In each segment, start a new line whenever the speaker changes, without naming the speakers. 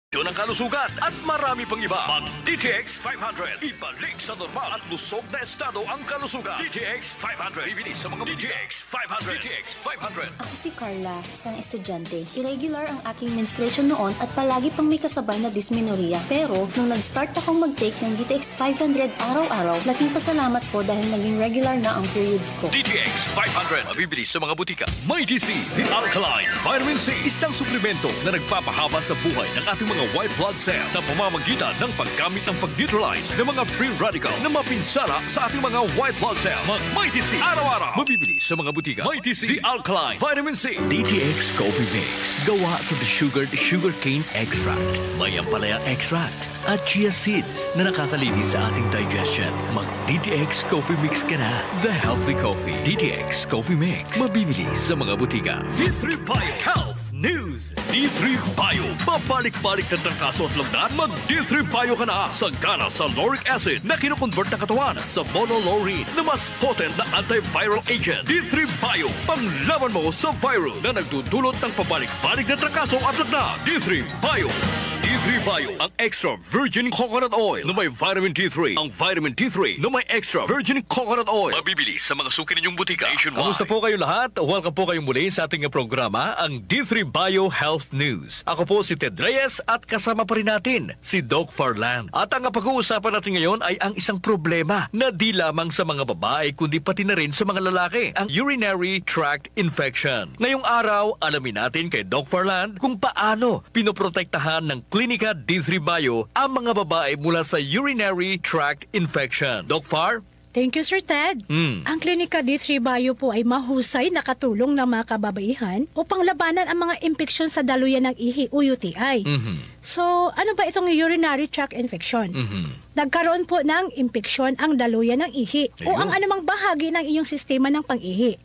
Yun ang kalusugan at marami pang iba. Mag DTX 500. Ibalik sa normal at lusog na estado ang kalusugan. DTX 500. Bibili sa mga DTX 500. DTX 500.
Ako si Carla, isang estudyante. Irregular ang aking menstruation noon at palagi pang may kasabay na dysmenorrhea. Pero nung nag-start akong mag-take ng DTX 500 araw-araw, laking pasalamat ko dahil naging regular na ang period ko.
DTX 500. Mabibili sa mga butika. Mighty C, The Alkaline Vitamin C. Isang suplemento na nagpapahaba sa buhay ng ating mga white blood cells sa pamamagitan ng paggamit ng pag-neutralize ng mga free radical na mapinsala sa ating mga white blood cells. Mag Mighty C araw-araw. Mabibili sa mga butika. Mighty C, The Alkaline Vitamin C. DTX Coffee Mix. Gawa sa sugarcane extract. May ampalaya extract at chia seeds na nakakalinis sa ating digestion. Mag DTX Coffee Mix ka na. The Healthy Coffee. DTX Coffee Mix. Mabibili sa mga butika. D3 Bio Health News. D3 Bio. Babalik-balik ng trangkaso at lagdan. Mag D3 Bio ka na. Sagana sa lauric acid na kinukonvert ng katawan sa monolaurine na mas potent na antiviral agent. D3 Bio. Panglaban mo sa virus na nagdudulot ng pabalik-balik na trangkaso at lagdan. D3 Bio. D3 Bio, ang extra virgin coconut oil na may vitamin D3. Ang vitamin D3 na may extra virgin coconut oil. Mabibili sa mga suki ninyong butika nationwide. Kamusta po kayo lahat? Welcome po kayong muli sa ating programa, ang D3 Bio Health News. Ako po si Ted Reyes at kasama pa rin natin si Doc Farland. At ang pag-uusapan natin ngayon ay ang isang problema na di lamang sa mga babae kundi pati na rin sa mga lalaki, ang urinary tract infection. Ngayong araw, alamin natin kay Doc Farland kung paano pinoprotektahan ng Klinika D3 Bio ang mga babae mula sa urinary tract infection. Doc Far?
Thank you, Sir Ted. Ang Klinika D3 Bio po ay mahusay na katulong ng mga kababaihan upang labanan ang mga impeksyon sa daluyan ng ihi o UTI. So, ano ba itong urinary tract infection? Nagkaroon po ng impeksyon ang daluyan ng ihi o ang anumang bahagi ng inyong sistema ng pang-ihi.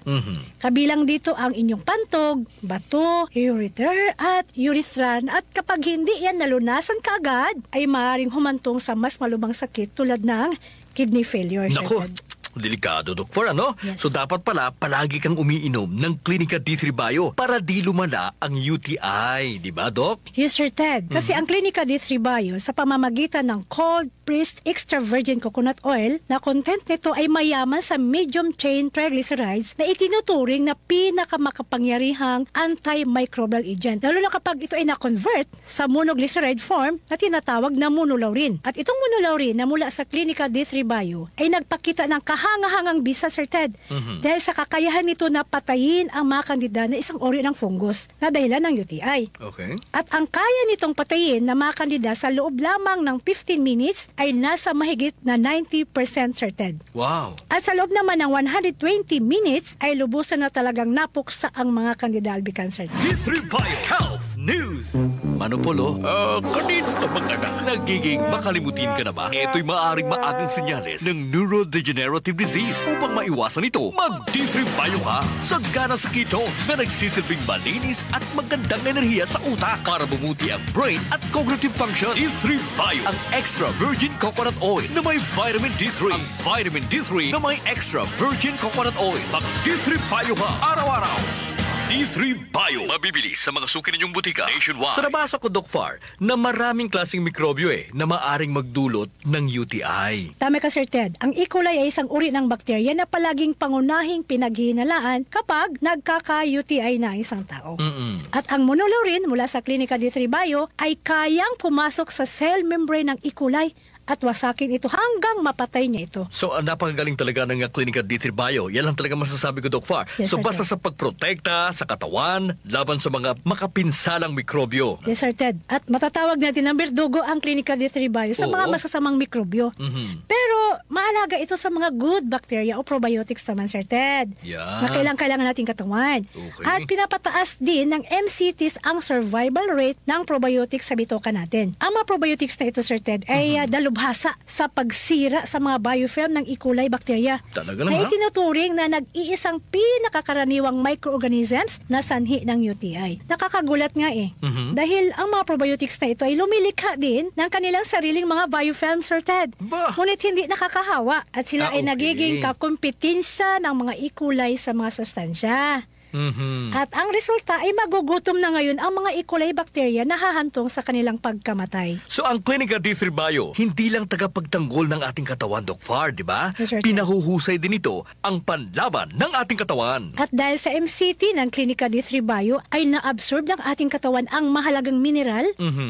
Kabilang dito ang inyong pantog, bato, ureter at urethra, at kapag hindi yan nalunasan kaagad, ay maaaring humantong sa mas malubhang sakit tulad ng kidney failure.
Nako, delikado, Doc Far, ano?
Yes.
So dapat pala palagi kang umiinom ng Klinika D3 Bio para di lumala ang UTI, di ba, Doc?
Yes, Sir Ted. Kasi ang Klinika D3 Bio sa pamamagitan ng cold pressed extra virgin coconut oil na content nito ay mayaman sa medium chain triglycerides na itinuturing na pinakamakapangyarihang antimicrobial agent. Lalo na kapag ito ay na-convert sa monoglyceride form na tinatawag na monolaurin. At itong monolaurin na mula sa Klinika D3 Bio ay nagpakita ng kahangahangang bisa, Sir Ted. Dahil sa kakayahan nito na patayin ang mga kandida na isang uri ng fungus na dahilan ng UTI.
Okay.
At ang kaya nitong patayin na mga kandida sa loob lamang ng 15 minutes ay nasa mahigit na 90% certain.
Wow.
At sa loob naman ng 120 minutes ay lubusan na talagang napuksa ang mga kandida albicans.
D3 Bio Health News. Manopolo, kanino ka bang anak? Nagiging makalimutin ka na ba? Ito'y maaaring maagang senyales ng neurodegenerative disease. Upang maiwasan ito, mag D3 Bio ka. Sagana sa ketones na nagsisilbing malinis at magandang enerhiya sa utak para bumuti ang brain at cognitive function. D3 Bio, ang extra virgin coconut oil na may vitamin D3. Ang vitamin D3 na may extra virgin coconut oil. Mag D3 Bio ka araw-araw. D3 Bio. Mabibili sa mga suki ninyong butika nationwide. Sa nabasa ko, Doc Far, na maraming klaseng mikrobyo na maaring magdulot ng UTI.
Tama ka, Sir Ted. Ang E. coli ay isang uri ng bakterya na palaging pangunahing pinaghihinalaan kapag nagkaka-UTI na isang tao. At ang monolaurin mula sa Klinika D3 Bio ay kayang pumasok sa cell membrane ng E. coli at wasakin ito hanggang mapatay niya ito.
So, napakagaling talaga ng Klinika D3 Bio. Yan lang talaga masasabi ko, Doc Far.
Yes,
so,
Sir
basta
Ted.
sa pagprotekta sa katawan, laban sa mga makapinsalang mikrobyo.
Yes, Sir Ted. At matatawag natin ng berdugo ang Klinika D3 Bio sa mga masasamang mikrobyo. Pero maalaga ito sa mga good bacteria o probiotics naman, Sir Ted.
Yan.
Na kailangan nating katawan.
Okay.
At pinapataas din ng MCTs ang survival rate ng probiotics sa bitoka natin. Ang mga probiotics na ito, Sir Ted, ay dalubhasa sa pagsira sa mga biofilm ng E. coli bacteria.
Talaga
Na
naman, ha?
itinuturing na nag-iisang pinakakaraniwang microorganisms na sanhi ng UTI. Nakakagulat nga dahil ang mga probiotics na ito ay lumilikha din ng kanilang sariling mga biofilm, Sir Ted.
Bah!
Ngunit hindi nakakahawa at sila ay
Okay.
nagiging kakumpetensya ng mga E. coli sa mga sustansya. At ang resulta ay magugutom na ngayon ang mga E. coli bacteria na hahantong sa kanilang pagkamatay.
So ang Clinica D3 Bio, hindi lang tagapagtanggol ng ating katawan, Doc Far, di ba?
Yes, sir.
Pinahuhusay din ito ang panlaban ng ating katawan.
At dahil sa MCT ng Clinica D3 Bio ay na-absorb ng ating katawan ang mahalagang mineral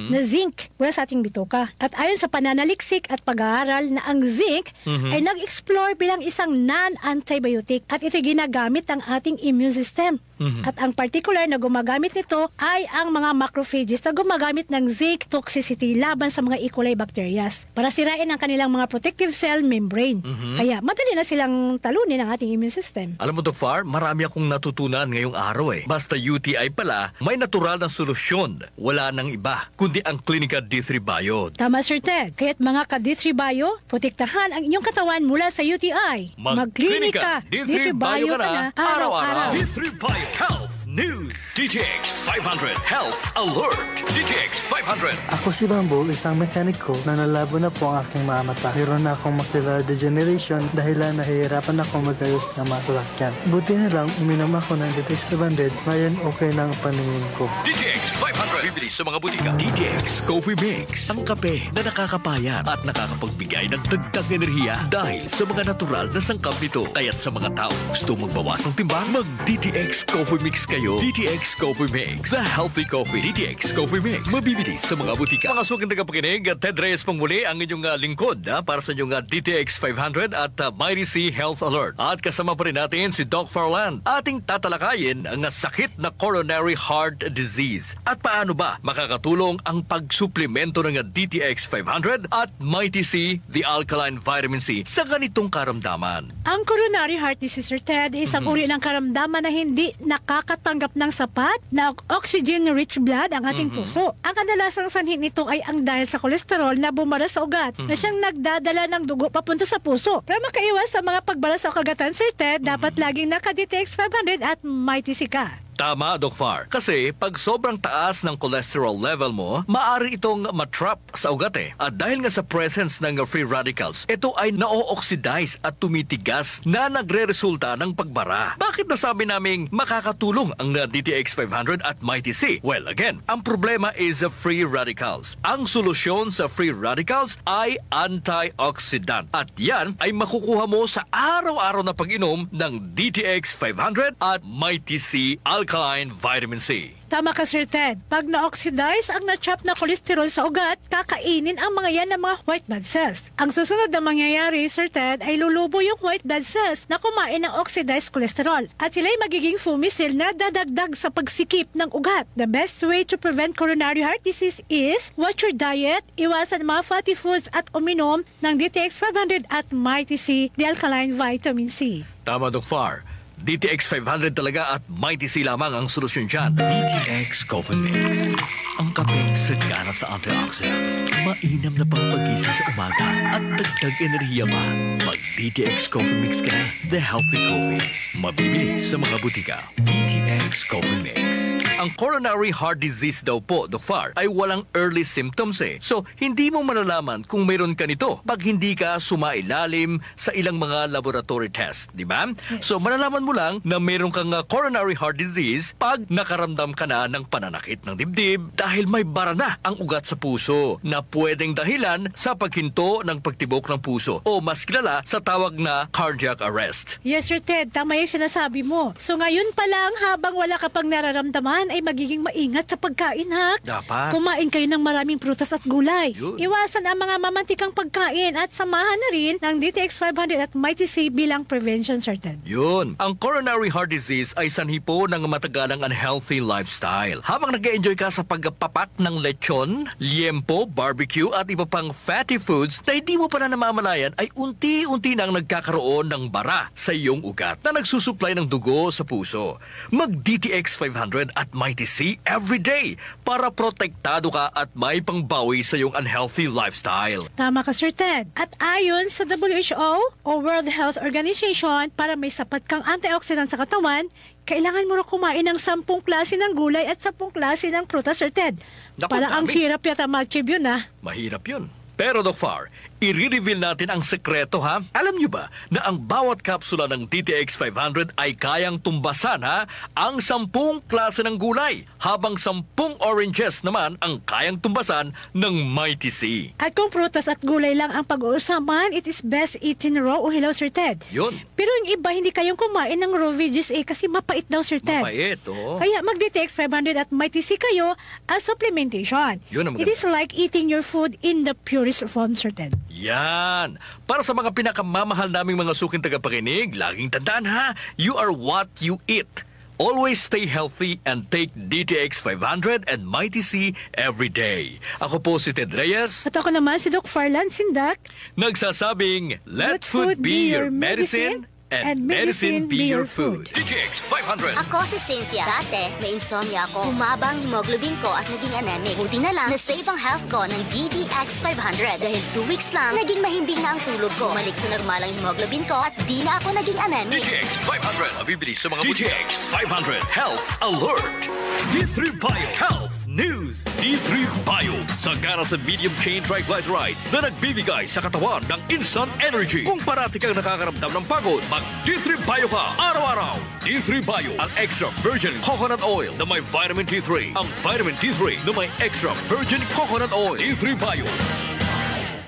na zinc mula sa ating bituka. At ayon sa pananaliksik at pag-aaral na ang zinc ay nag-explore bilang isang non-antibiotic at ito ginagamit ng ating immune system. At ang particular na gumagamit nito ay ang mga macrophages na gumagamit ng zinc toxicity laban sa mga E. coli bacterias para sirain ang kanilang mga protective cell membrane. Kaya madali na silang talunin ang ating immune system.
Alam mo, Doc Far, marami akong natutunan ngayong araw eh. Basta UTI pala, may natural na solusyon. Wala nang iba, kundi ang Clinica D3 Bio.
Tama, Sir Ted. Kaya't mga ka-D3 Bio, protektahan ang inyong katawan mula sa UTI.
Mag-Clinica D3 Bio ka na araw-araw.
araw-araw.
D3 Bio Health News. DTX 500 Health Alert. DTX 500.
Ako si Bambo, isang mekaniko na nalabo na po ang aking mga mata. Meron na akong macular degeneration dahilan nahihirapan ako magayos ng mga sasakyan. Buti na lang, uminom ako ng DTX 500, ngayon okay na ang paningin ko.
DTX 500. Bibili sa mga butika. DTX Coffee Mix. Ang kape na nakakapayat at nakakapagbigay ng dagdag enerhiya dahil sa mga natural na sangkap nito. Kaya't sa mga tao gusto magbawas ng timbang, mag-DTX Coffee Mix kayo. DTX Coffee Mix. The healthy coffee. DTX Coffee Mix. Mabibili sa mga butika. Mga suking tagapakinig, Ted Reyes pang muli ang inyong lingkod para sa inyong DTX 500 at Mighty C Health Alert. At kasama pa rin natin si Doc Farland. Ating tatalakayin ang sakit na coronary heart disease. At paano ba makakatulong ang pagsuplemento ng DTX 500 at Mighty C, the alkaline vitamin C, sa ganitong karamdaman?
Ang coronary heart disease, Sir Ted, isang uri ng karamdaman na hindi nakakatanggap ng sapat na oxygen-rich blood ang ating puso. Ang kadalasang sanhi nito ay ang dahil sa kolesterol na bumara sa ugat na siyang nagdadala ng dugo papunta sa puso. Para makaiwas sa mga pagbara sa kagatan, Sir Ted, dapat laging naka-DTX 500 at Mighty C ka.
Tama, Doc Far. Kasi pag sobrang taas ng cholesterol level mo, maaari itong matrap sa ugat eh. At dahil nga sa presence ng free radicals, ito ay na-oxidize at tumitigas na nagre-resulta ng pagbara. Bakit nasabi naming makakatulong ang DTX 500 at Mighty C? Well, again, ang problema is free radicals. Ang solusyon sa free radicals ay antioxidant. At yan ay makukuha mo sa araw-araw na pag-inom ng DTX 500 at Mighty C alkaline vitamin C.
Tama ka, Sir Ted. Pag na-oxidize ang na-trap na kolesterol sa ugat, kakainin ang mga yan ng mga white blood cells. Ang susunod na mangyayari, Sir Ted, ay lulubo yung white blood cells na kumain ng oxidized cholesterol. At sila'y magiging fumisil na dadagdag sa pagsikip ng ugat. The best way to prevent coronary heart disease is watch your diet, iwasan mga fatty foods at uminom ng DTX 500 at Mighty C, the alkaline vitamin C.
Tama, Doc Far. DTX 500 talaga at Mighty C lamang ang solusyon dyan. DTX Coffee Mix. Ang kapeng sagana sa antioxidants. Mainam na pangpagising sa umaga at dagdag enerhiya pa. Mag-DTX Coffee Mix ka na. The healthy coffee. Mabibili sa mga butika. DTX Coffee Mix. Ang coronary heart disease daw po, Doc Far, ay walang early symptoms eh. So, hindi mo malalaman kung mayroon ka nito pag hindi ka sumailalim sa ilang mga laboratory test, di ba? So, malalaman mo lang na mayroon kang coronary heart disease pag nakaramdam ka na ng pananakit ng dibdib dahil may bara na ang ugat sa puso na pwedeng dahilan sa paghinto ng pagtibok ng puso o mas kilala sa tawag na cardiac arrest.
Yes, Sir Ted, tama yung sinasabi mo. So ngayon pa lang, habang wala ka pang nararamdaman, ay magiging maingat sa pagkain, ha?
Dapat.
Kumain kayo ng maraming prutas at gulay.
Yun.
Iwasan ang mga mamantikang pagkain at samahan na rin ng DTX 500 at Mighty C bilang prevention, Sir Ted.
Yun. Ang coronary heart disease ay sanhi po ng matagalang unhealthy lifestyle. Habang nag-enjoy ka sa pagpapak ng lechon, liempo, barbecue at iba pang fatty foods na hindi mo pa na namamalayan ay unti-unti nang nagkakaroon ng bara sa iyong ugat na nagsusupply ng dugo sa puso. Mag-DTX 500 at Mighty C every day para protektado ka at may pangbawi sa iyong unhealthy lifestyle.
Tama ka, Sir Ted. At ayon sa WHO o World Health Organization, para may sapat kang antioxidant sa katawan, kailangan mo rin kumain ng 10 klase ng gulay at 10 klase ng prutas, Sir Ted.
Naku,
Parang ang
dami.
hirap yata ma-achieve yun, ha?
Mahirap yun. Pero Doc Far, i-reveal natin ang sekreto, ha? Alam nyo ba na ang bawat kapsula ng DTX 500 ay kayang tumbasan, ha? Ang 10 klase ng gulay, habang 10 oranges naman ang kayang tumbasan ng Mighty C.
At kung prutas at gulay lang ang pag-uusapan, it is best eaten raw o hilaw, Sir Ted.
Yun.
Pero yung iba, hindi kayong kumain ng raw veggies kasi mapait daw, Sir Ted.
Mapait, oo.
Kaya mag-DTX 500 at Mighty C kayo as supplementation.
Yun ang
It is like eating your food in the purest form, Sir Ted.
Yan. Para sa mga pinakamamahal naming mga suking tagapakinig, laging tandaan, ha? You are what you eat. Always stay healthy and take DTX 500 and Mighty C every day. Ako po si Ted Reyes.
At ako naman si Doc Farlan Sindak.
Nagsasabing, let food be your medicine and medicine be your food. DTX 500.
Ako si Cynthia. Dati, may insomnia ako. Umaba ang hemoglobin ko at naging anemic. Buti na lang, na-save ang health ko ng DTX 500. Dahil 2 weeks lang, naging mahimbing na ang tulog ko. Bumalik sa normal ang hemoglobin ko at di na ako naging anemic.
DTX 500. Mabibili sa mga DTX 500 Health Alert. D3 Bio Health News. D3 Bio. Sagana sa medium chain triglycerides na nagbibigay sa katawan ng instant energy. Kung parati kang nakakaramdam ng pagod, mag-D3 Bio ka araw-araw. D3 Bio, ang extra virgin coconut oil na may vitamin D3. Ang vitamin D3 na may extra virgin coconut oil. D3 Bio.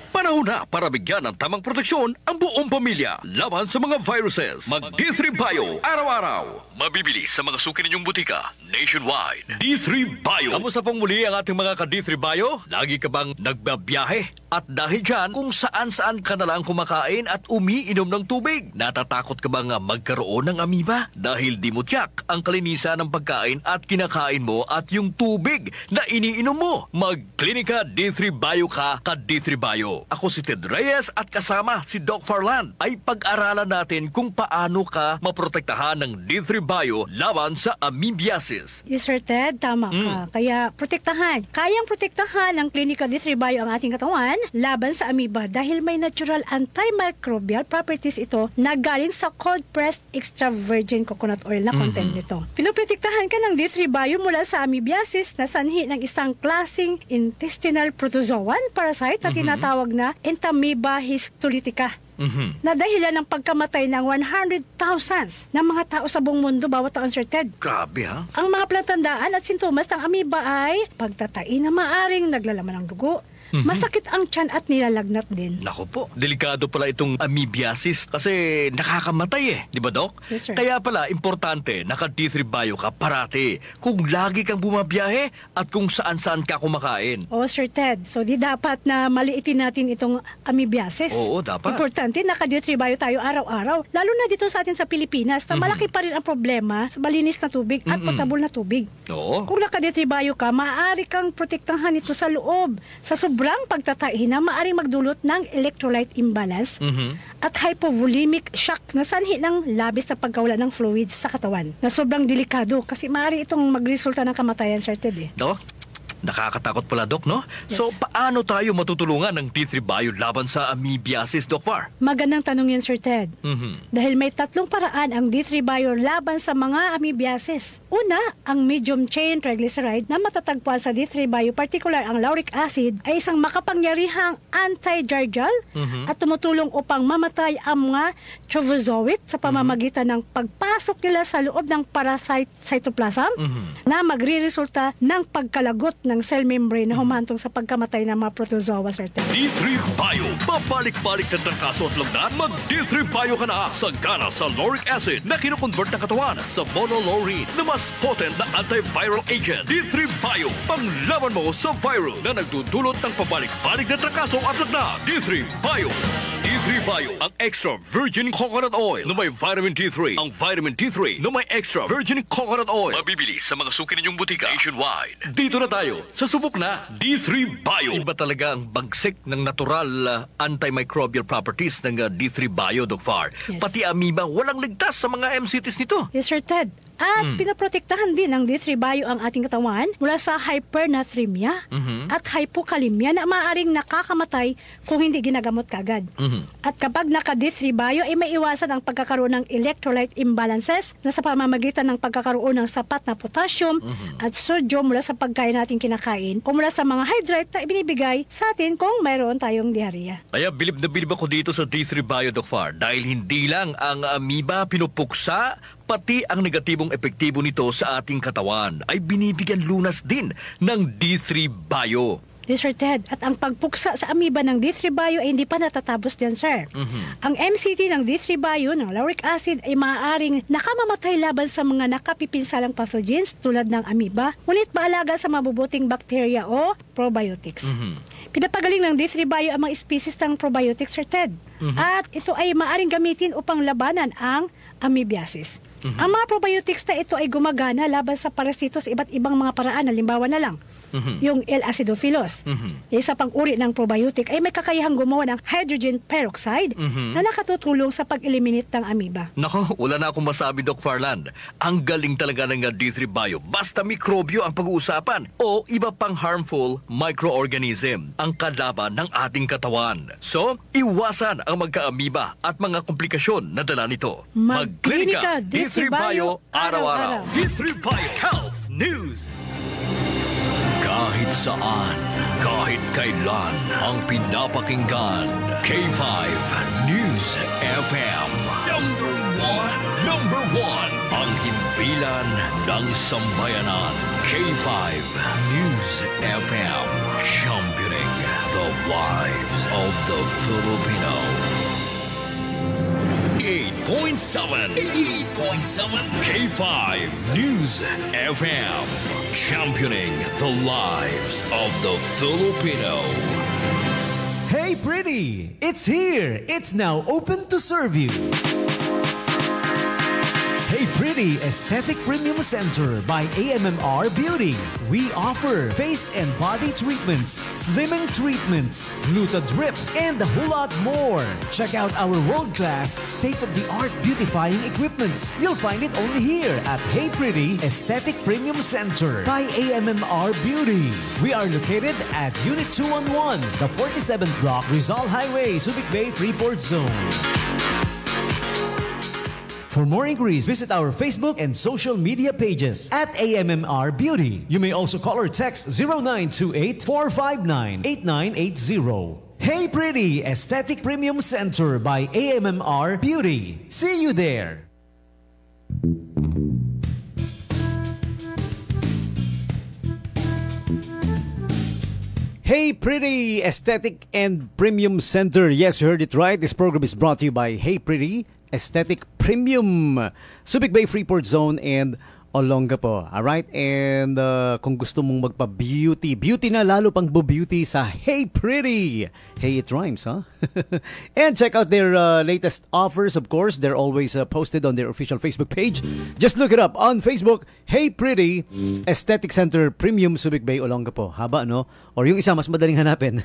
Panahon na para bigyan ng tamang proteksyon ang buong pamilya laban sa mga viruses. Mag-D3 Bio araw-araw. Mabibili sa mga suki ninyong butika nationwide. D3 Bio. Kamusta pong muli ang ating mga ka-D3 Bio? Lagi ka bang nagbabiyahe? At dahil dyan, kung saan-saan ka na lang kumakain at umiinom ng tubig, natatakot ka bang magkaroon ng amoeba? Dahil di mo tiyak ang kalinisan ng pagkain at kinakain mo at yung tubig na iniinom mo. Mag-Klinika D3 Bio ka, ka-D3 Bio. Ako si Ted Reyes at kasama si Doc Farlan ay pag-aralan natin kung paano ka maprotektahan ng D3 Bio laban sa amoebiasis.
Yes, Sir Ted, tama ka. Kaya protektahan. Kayang protektahan ng Klinika D3 Bio ang ating katawan laban sa amoeba dahil may natural antimicrobial properties ito na galing sa cold-pressed extra virgin coconut oil na content nito. Pinoprotektahan ka ng D3 Bio mula sa amoebiasis na sanhi ng isang klaseng intestinal protozoan parasite na tinatawag na Entamoeba histolytica. Na dahilan ng pagkamatay ng 100,000 ng mga tao sa buong mundo bawat taon, Sir Ted.
Grabe, ha?
Ang mga palatandaan at sintomas ng amoeba ay pagtatai na maaring naglalaman ng dugo, masakit ang tiyan at nilalagnat din.
Nako po, delikado pala itong amoebiasis kasi nakakamatay eh, di ba, Doc?
Yes, sir.
Kaya pala, importante, naka-D3 Bio ka parati kung lagi kang bumabiyahe at kung saan-saan ka kumakain.
Oo, Sir Ted. So, di dapat na maliitin natin itong amoebiasis.
Oo, dapat.
Importante, naka-D3 Bio tayo araw-araw. Lalo na dito sa atin sa Pilipinas na malaki pa rin ang problema sa malinis na tubig at potable na tubig.
Oo.
Kung naka-D3 Bio ka, maaari kang protektahan ito sa loob. Sa sobrang pagtatahi na maaaring magdulot ng electrolyte imbalance at hypovolemic shock na sanhi ng labis na pagkawala ng fluids sa katawan na sobrang delikado kasi maaari itong magresulta ng kamatayan, Sir Ted.
Doc? Nakakatakot pala, Doc, no?
Yes.
So, paano tayo matutulungan ng D3 Bio laban sa amoebiasis, Doc Far?
Magandang tanong yan, Sir Ted. Dahil may 3 paraan ang D3 Bio laban sa mga amoebiasis. Una, ang medium chain triglyceride na matatagpuan sa D3 Bio, particular ang lauric acid, ay isang makapangyarihang anti-jargal at tumutulong upang mamatay ang mga trovozoite sa pamamagitan ng pagpasok nila sa loob ng parasite cytoplasm na magre-resulta ng pagkalagot ng cell membrane na humantong sa pagkamatay ng mga protozoa, Sir Ted.
D3 Bio. Babalik-balik na trangkaso at lugdan. Mag-D3 Bio ka na. Sagana sa lauric acid na kinukonvert ng katawan sa monolaurine na mas potent na antiviral agent. D3 Bio. Panglaban mo sa viral na nagdudulot ng pabalik-balik na trangkaso at lugdan. D3 Bio. D3 Bio, ang extra virgin coconut oil na may vitamin D3. Ang vitamin D3 na may extra virgin coconut oil. Mabibili sa mga suki ninyong butika nationwide. Dito na tayo sa subok na D3 Bio. Iba talaga ang bagsik ng natural antimicrobial properties ng D3 Bio, Doc Far.
Yes.
Pati amoeba, walang ligtas sa mga MCTs nito.
Yes, Sir Ted. At pinaprotektahan din ng D3 Bio ang ating katawan mula sa hypernatremia at hypokalemia na maaaring nakakamatay kung hindi ginagamot kaagad. At kapag naka-D3 Bio ay maiwasan ang pagkakaroon ng electrolyte imbalances na sa pamamagitan ng pagkakaroon ng sapat na potassium at sodium mula sa pagkain natin kinakain o mula sa mga hydrate na ibinibigay sa atin kung mayroon tayong diarrhea.
Kaya bilib na bilib ako dito sa D3 Bio, Doc Far, dahil hindi lang ang amoeba pinupuksa, pati ang negatibong epektibo nito sa ating katawan ay binibigyan lunas din ng D3 Bio.
Yes, Sir Ted. At ang pagpuksa sa amoeba ng D3 Bio ay hindi pa natatapos dyan, sir. Ang MCT ng D3 Bio ng lauric acid ay maaaring nakamamatay laban sa mga nakapipinsalang pathogens tulad ng amoeba, ngunit maalaga sa mabubuting bakterya o probiotics. Pinapagaling ng D3 Bio ang mga species ng probiotics, Sir Ted. At ito ay maaaring gamitin upang labanan ang amoebiasis. Ang mga probiotics na ito ay gumagana laban sa parasito sa iba't ibang mga paraan. Halimbawa na lang, yung L. acidophilus. Isa pang uri ng probiotic ay may kakayahang gumawa ng hydrogen peroxide na nakatutulong sa pag-eliminate ng amoeba.
Nako, wala na akong masabi, Doc Farland. Ang galing talaga ng D3 Bio. Basta mikrobyo ang pag-uusapan o iba pang harmful microorganism ang kalaban ng ating katawan. So, iwasan ang magka-amoeba at mga komplikasyon na dala nito.
Magklinika
D3 Bio araw-araw. D3 Bio Health News. Kahit saan, kahit kailan, ang pinapakinggan. K5 News FM. Number one. Ang himpilan ng sambayanan. K5 News FM. Championing the lives of the Filipino. 88.7 K5 News FM, championing the lives of the Filipino.
Hey pretty, it's here. It's now open to serve you. Hey Pretty Aesthetic Premium Center by AMMR Beauty. We offer face and body treatments, slimming treatments, gluta drip, and a whole lot more. Check out our world-class, state-of-the-art beautifying equipments. You'll find it only here at Hey Pretty Aesthetic Premium Center by AMMR Beauty. We are located at Unit 211, the 47th Block, Rizal Highway, Subic Bay, Freeport Zone. For more inquiries, visit our Facebook and social media pages at AMMR Beauty. You may also call or text 0928-459-8980. Hey Pretty Aesthetic Premium Center by AMMR Beauty. See you there! Hey Pretty Aesthetic and Premium Center. Yes, you heard it right. This program is brought to you by Hey Pretty Aesthetic Premium, Subic Bay, Freeport Zone, and Olongapo. Alright? And kung gusto mong magpa-beauty, beauty na lalo pang beauty sa Hey Pretty. Hey, it rhymes, huh? And check out their latest offers, of course. They're always posted on their official Facebook page. Just look it up on Facebook, Hey Pretty Aesthetic Center Premium, Subic Bay, Olongapo. Haba, no? Or yung isa, mas madaling hanapin.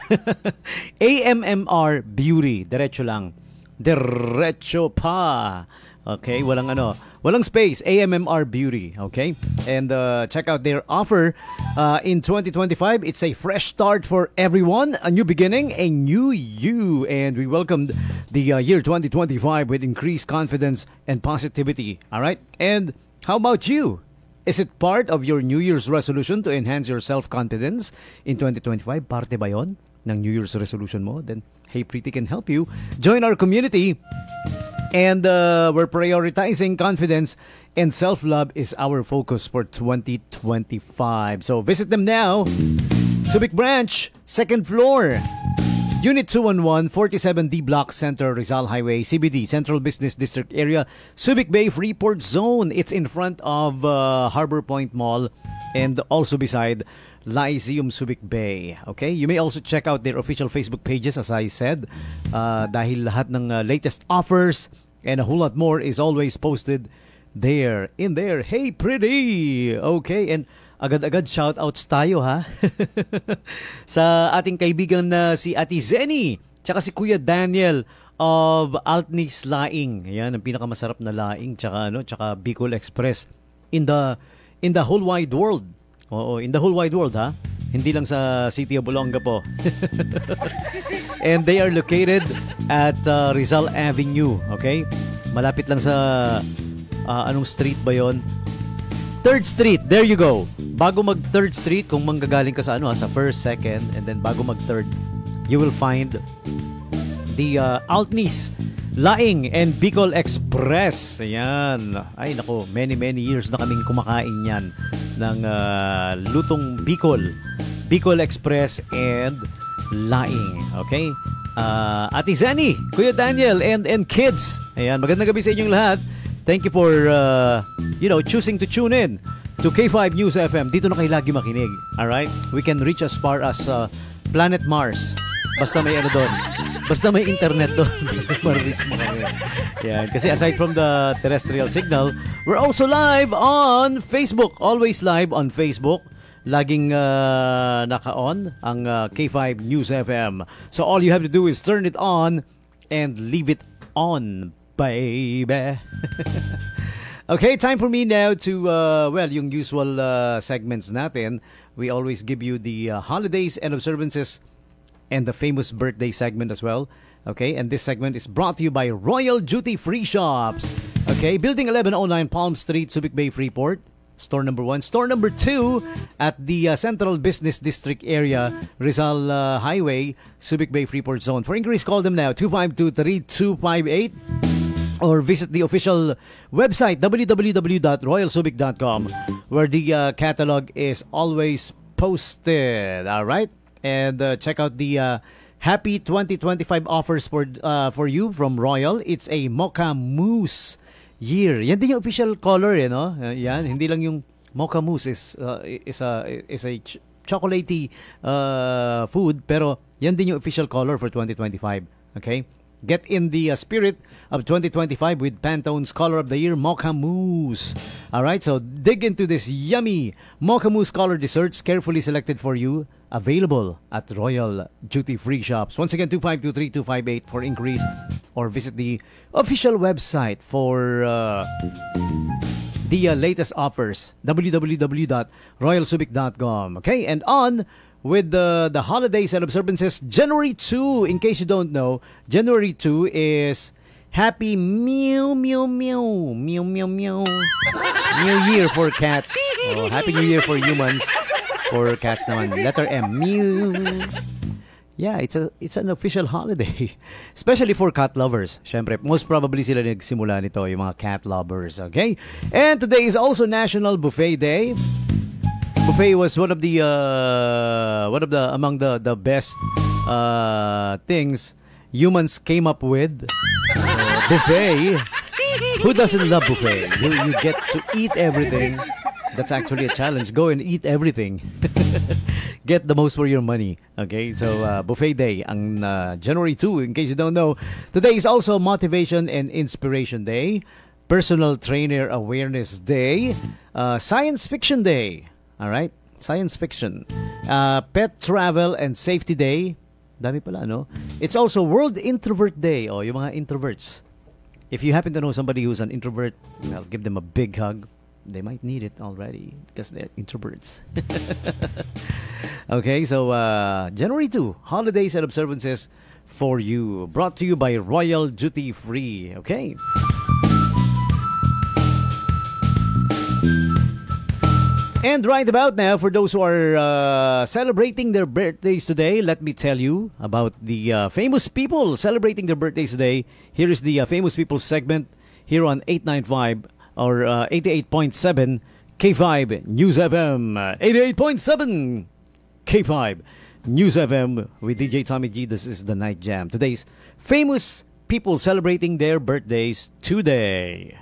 AMMR Beauty. Diretso lang. Diretso pa. Okay, walang space. AMMR Beauty, okay? And check out their offer in 2025. It's a fresh start for everyone, a new beginning, a new you. And we welcomed the year 2025 with increased confidence and positivity. All right? And how about you? Is it part of your New Year's resolution to enhance your self-confidence in 2025? Parte ba yon ng New Year's resolution mo? Then Hey Pretty can help you. Join our community. And we're prioritizing confidence and self-love is our focus for 2025. So visit them now. Subic Branch, 2nd floor. Unit 211, 47D Block Center, Rizal Highway, CBD, Central Business District Area, Subic Bay, Freeport Zone. It's in front of Harbor Point Mall and also beside Lyceum Subic Bay. Okay? You may also check out their official Facebook pages, as I said. Dahil lahat ng latest offers and a whole lot more is always posted there, in there. Hey Pretty! Okay, and agad-agad shoutouts tayo, ha? Sa ating kaibigan na si Ate Zenny, tsaka si Kuya Daniel of Altnis Laing. Ayan, ang pinakamasarap na laing, tsaka Bicol Express. in the whole wide world. Oo, in the whole wide world, ha? Hindi lang sa City of Olongapo. And they are located at Rizal Avenue, okay? Malapit lang sa anong street ba 'yon? 3rd Street, there you go. Bago mag 3rd Street, kung manggagaling ka sa sa 1st, 2nd, and then bago mag 3rd, you will find the Altnis Laing and Bicol Express. Ayan. Ay nako, many years na kaming kumakain yan ng lutong Bicol. Bicol Express and Laing. Okay? Ate Zani, Kuya Daniel, and kids. Ayan, magandang gabi sa inyong lahat. Thank you for choosing to tune in to K5 News FM. Dito na kayo lagi makinig. Alright? We can reach as far as Planet Mars. Basta may doon. Basta may internet doon. Ma-reach mo kami. Yan. Kasi aside from the terrestrial signal, we're also live on Facebook. Always live on Facebook. Laging naka-on ang K5 News FM. So all you have to do is turn it on and leave it on, baby. Okay, time for me now to, yung usual segments natin. We always give you the holidays and observances and the famous birthday segment as well. Okay, and this segment is brought to you by Royal Duty Free Shops. Okay, Building 1109 Palm Street, Subic Bay, Freeport. Store number 1. Store number 2 at the Central Business District area, Rizal Highway, Subic Bay, Freeport Zone. For inquiries, call them now, 252-3258. Or visit the official website, www.royalsubic.com, where the catalog is always posted. All right? And check out the Happy 2025 offers for you from Royal. It's a Mocha Mousse year. Yan din yung official color, no? Yan, hindi lang yung Mocha Mousse is a chocolatey food, pero yan din yung official color for 2025. Okay? Get in the spirit of 2025 with Pantone's Color of the Year Mocha Mousse. Alright, so dig into this yummy Mocha Mousse color desserts carefully selected for you. Available at Royal Duty Free Shops. Once again, 252-3258 for inquiries or visit the official website for the latest offers, www.royalsubic.com. Okay, and on with the holidays and observances, January 2, in case you don't know, January 2 is Happy Meow Meow Meow Meow Meow Meow New Year for cats. Oh, Happy New Year for humans. For cats naman, letter M, mew. Yeah, it's an official holiday. Especially for cat lovers. Syempre, most probably sila nagsimula nito, yung mga cat lovers, okay? And today is also National Buffet Day. Buffet was one of the among the best things humans came up with. Buffet. Who doesn't love buffet? You get to eat everything. That's actually a challenge. Go and eat everything. Get the most for your money. Okay, so Buffet Day ang January 2. In case you don't know, today is also Motivation and Inspiration Day, Personal Trainer Awareness Day, Science Fiction Day. All right, Science Fiction, Pet Travel and Safety Day. Dami pala, no? It's also World Introvert Day. Oh, yung mga introverts. If you happen to know somebody who's an introvert, well, give them a big hug. They might need it already because they're introverts. Okay, so January 2, holidays and observances for you. Brought to you by Royal Duty Free. Okay. And right about now, for those who are celebrating their birthdays today, let me tell you about the famous people celebrating their birthdays today. Here is the famous people segment here on 895 or 88.7 K5 News FM. 88.7 K5 News FM with DJ Tommy G. This is the Night Jam. Today's famous people celebrating their birthdays today.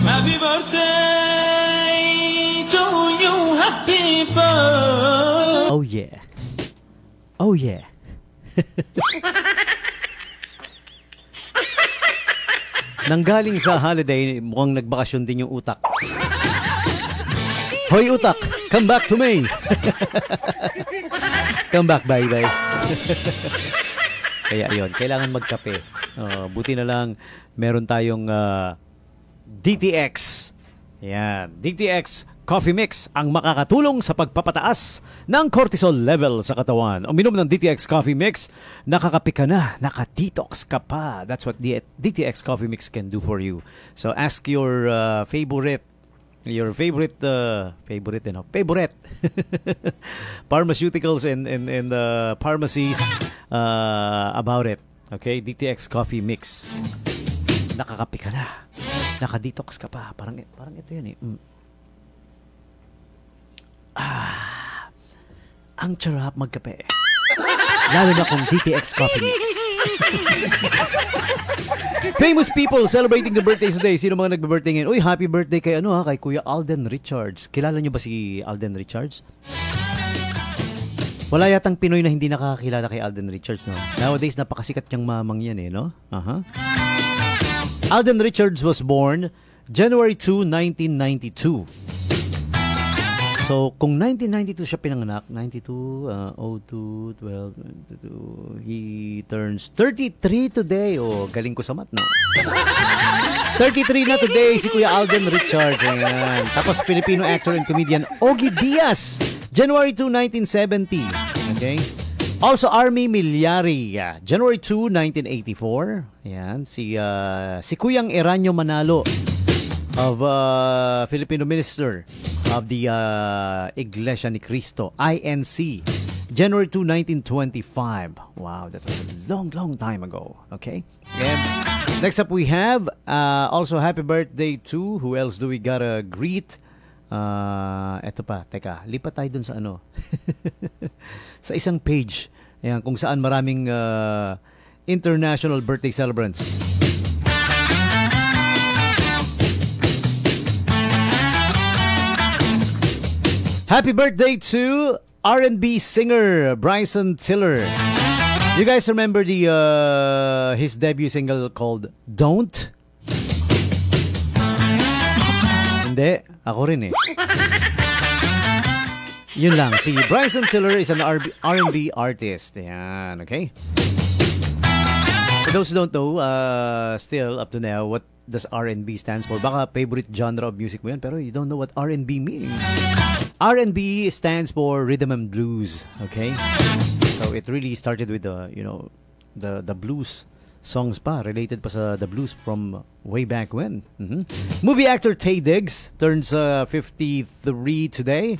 Happy birthday to you, happy birthday.
Oh yeah. Oh yeah. Nanggaling sa holiday, mukhang nagbakasyon din yung utak. Hoy utak, come back to me. Come back, bye-bye. Kaya ayun, kailangan magkape. Buti na lang meron tayong DTX. Yan, DTX Coffee Mix ang makakatulong sa pagpapataas ng cortisol level sa katawan. Uminom ng DTX Coffee Mix, nakakape ka na, nakadetox ka pa. That's what DTX Coffee Mix can do for you. So ask your favorite pharmaceuticals and pharmacies about it. Okay, DTX Coffee Mix. Nakakape ka na, nakadetox ka pa. Parang ito yan eh. Ang sarap magkape. Lalo na kung DTX Coffee Mix. Famous people celebrating the birthdays today. Sino mga nagbe-birthday ngayon? Uy, happy birthday kay kay Kuya Alden Richards. Kilala niyo ba si Alden Richards? Wala yatang Pinoy na hindi nakakakilala kay Alden Richards, no? Nowadays, napakasikat niyang mamang yan, no? Alden Richards was born January 2, 1992. So, kung 1992 siya pinanganak, 92, 02, 12, 92, he turns 33 today. Oh, galing ko sa math, no? 33 na today si Kuya Alden Richards. Ayan. Tapos, Filipino actor and comedian Ogie Diaz, January 2, 1970. Okay? Also, Army Milyari, January 2, 1984. Ayan. Si Kuyang Eranio Manalo of Filipino minister of the Iglesia ni Cristo, INC, January 2, 1925. Wow, that was a long, long time ago. Okay? And next up we have also happy birthday to, who else do we gotta greet? Eto pa, teka, lipat tayo dun sa sa isang page. Ayan, kung saan maraming international birthday celebrants. Happy birthday to R&B singer Bryson Tiller. You guys remember his debut single called Don't? Hindi, ako rin eh. Yun lang, si Bryson Tiller is an R&B artist. Yan, okay? For those who don't know, still up to now, what does R&B stands for? Baka favorite genre of music mo yan, pero you don't know what R&B means. R&B stands for rhythm and blues, okay? So it really started with the blues songs pa, related pa sa the blues from way back when. Movie actor Taye Diggs turns 53 today.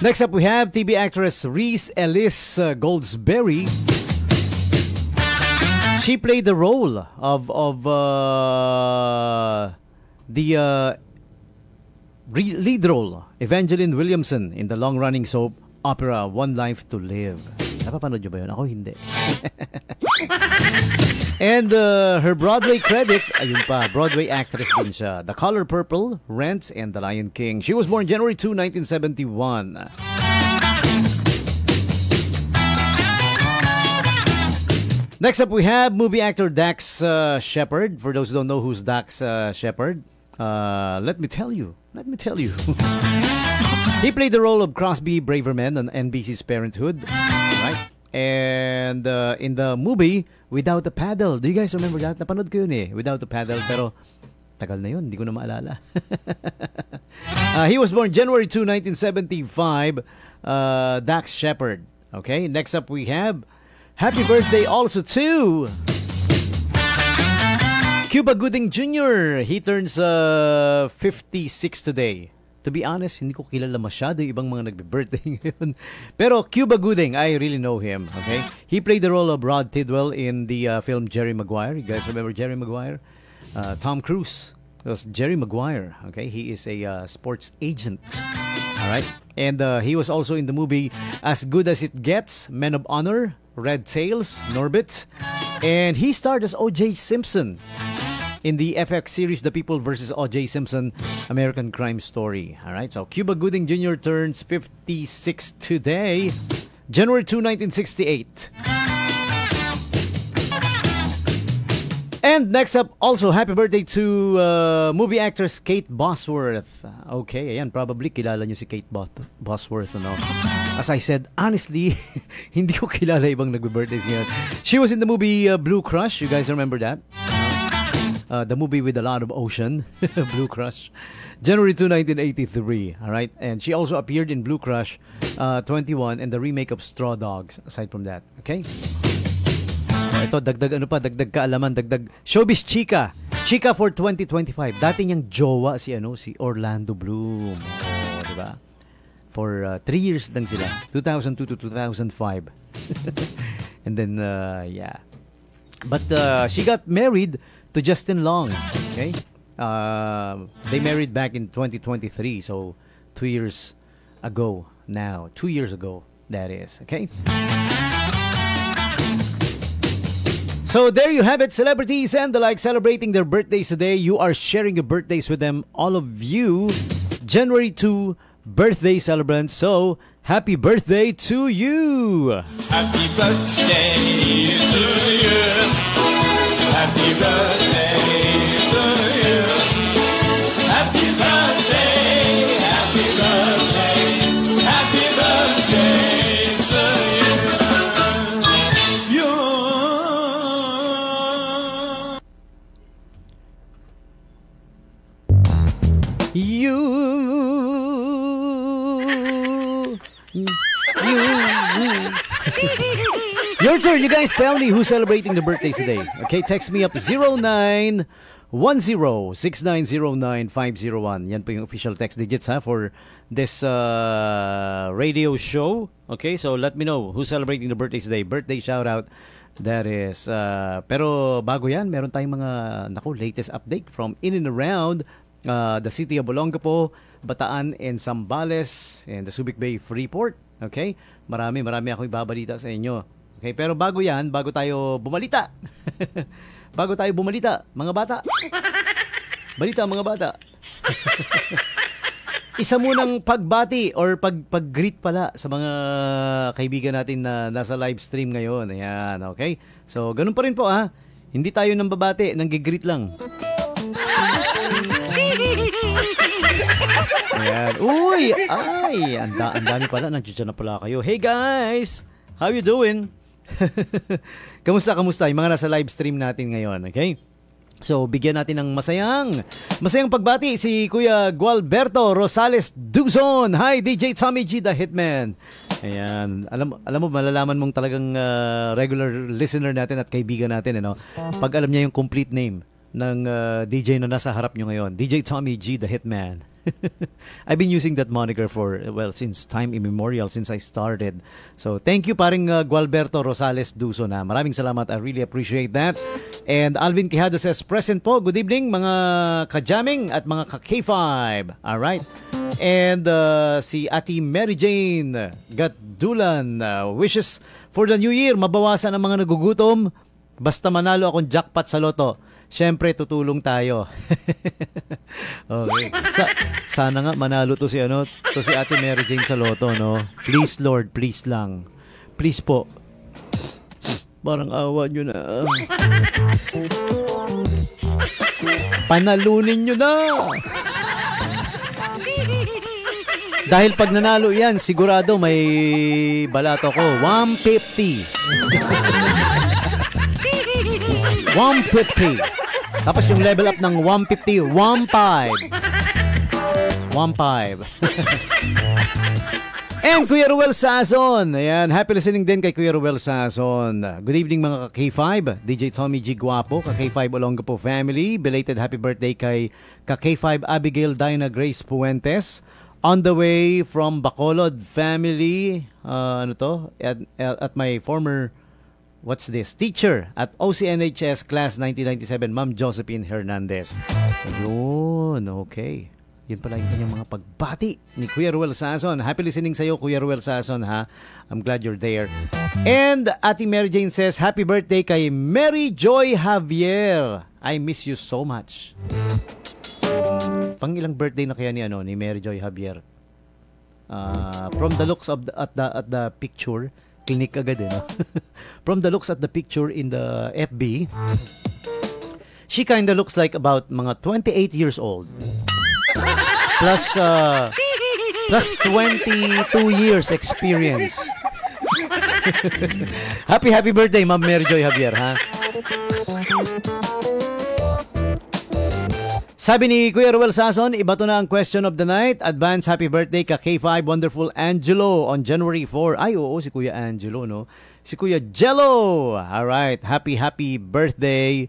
Next up we have TV actress Reese Ellis Goldsberry. She played the role of the lead role, Evangeline Williamson, in the long-running soap opera One Life to Live. Napapanood nyo ba yun? Ako hindi. And her Broadway credits, ayun pa, Broadway actress din siya. The Color Purple, Rent, and The Lion King. She was born January 2, 1971. Next up, we have movie actor Dax Shepard. For those who don't know who's Dax Shepard, let me tell you. He played the role of Crosby Braverman on NBC's Parenthood, right? And in the movie Without a Paddle, do you guys remember that? Napanood ko yun eh, Without a Paddle, pero tagal na yun, hindi ko na maalala. He was born January 2, 1975. Dax Shepard. Okay, next up we have happy birthday also to Cuba Gooding Jr. He turns 56 today. To be honest, hindi ko kilala masyado yung ibang mga nagbe-birthday ngayon. Pero Cuba Gooding, I really know him. Okay, he played the role of Rod Tidwell in the film Jerry Maguire. You guys remember Jerry Maguire? Tom Cruise was Jerry Maguire. Okay, he is a sports agent. All right, and he was also in the movie As Good as It Gets, Men of Honor, Red Tails, Norbit, and he starred as O.J. Simpson in the FX series The People vs. O.J. Simpson, American Crime Story. All right, so Cuba Gooding Jr. turns 56 today, January 2, 1968. And And next up, also happy birthday to movie actress Kate Bosworth. Okay, ayan, probably kilala niyo si Kate Bosworth, ano? As I said, honestly, hindi ko kilala ibang nagbe-birthdays ngayon. She was in the movie Blue Crush. You guys remember that? The movie with a lot of ocean, Blue Crush. January 2, 1983. All right, and she also appeared in Blue Crush 21 and the remake of Straw Dogs. Aside from that, okay. Ito, dagdag kaalaman, dagdag showbiz chika. Chika for 2025. Dati niyang jowa si Orlando Bloom. Oh, di ba? For 3 years lang sila. 2002 to 2005. And then, yeah. But she got married to Justin Long. Okay? They married back in 2023. So, 2 years ago now. 2 years ago, that is. Okay? So there you have it, celebrities and the like celebrating their birthdays today. You are sharing your birthdays with them, all of you. January 2 birthday celebrants. So happy birthday to you.
Happy birthday to you. Happy birthday to you. Happy birthday, happy birthday, happy birthday to you.
Your turn. You guys tell me who's celebrating the birthdays today. Okay, text me up 0910-6909-501. Yan po yung official text digits for this radio show. Okay, so let me know who's celebrating the birthdays today. Birthday shout out. That is. Pero bago yan, meron tayong mga latest update from in and around the city of Olongapo, Bataan, and Zambales, and the Subic Bay Freeport. Okay? Marami ako ibabalita sa inyo. Okay, pero bago tayo bumalita. Mga bata. Balita, mga bata. Isa munang pagbati or pag-greet pala sa mga kaibigan natin na nasa live stream ngayon. Ayan, okay? So, ganun pa rin po Hindi tayo nang babati, nang gigreet lang. Ayan. Uy! Ay! Ang dami pala. Nandiyan na pala kayo. Hey guys! How you doing? Kamusta? Yung mga nasa live stream natin ngayon. Okay? So, bigyan natin ng masayang pagbati si Kuya Gualberto Rosales Duzon. Hi, DJ Tommy G, the Hitman. Ayan. Alam mo, malalaman mong talagang regular listener natin at kaibigan natin. Pag alam niya yung complete name ng DJ na nasa harap nyo ngayon. DJ Tommy G, the Hitman. I've been using that moniker since time immemorial, since I started. So, thank you paring Gualberto Rosales Duzon. Maraming salamat. I really appreciate that. And Alvin Quijado says, present po. Good evening, mga ka-jamming at mga ka-K5. Alright. And si Ate Mary Jane Gatdulan wishes for the new year, mabawasan ang mga nagugutom. Basta manalo akong jackpot sa loto. Siyempre, tutulong tayo. Okay. Sana nga manalo to si Ate Mary Jane sa loto, no? Please, Lord, please lang. Please po. Parang awa nyo na. Panalunin nyo na. Dahil pag nanalo yan, sigurado may balato ko. 150. 150. Tapos yung level up ng 150, 1.5. And Kuya Ruel Sazon. Ayan, happy listening din kay Kuya Ruel Sazon. Good evening mga ka-K5. DJ Tommy G Guapo, ka-K5 Olongapo family. Belated happy birthday kay ka-K5 Abigail Diana Grace Puentes. On the way from Bacolod family. At my former teacher at OCNHS Class 1997, Ma'am Josephine Hernandez. Ayun, okay. Yun pala yung kanyang mga pagbati ni Kuya Ruel Sazon. Happy listening sa'yo, Kuya Ruel Sazon, I'm glad you're there. And Ate Mary Jane says, happy birthday kay Mary Joy Javier. I miss you so much. Pang ilang birthday na kaya ni Mary Joy Javier? From the looks of at the picture, clinic agad From the looks at the picture in the FB, She kinda looks like about mga 28 years old. Plus 22 years experience. Happy birthday, Ma'am Mary Joy Javier, ha? Sabi ni Kuya Ruel Sason, iba to na ang question of the night. Advance happy birthday ka K5 Wonderful Angelo on January 4. Ay, oo, si Kuya Angelo, no? Si Kuya Jello. Alright, happy birthday.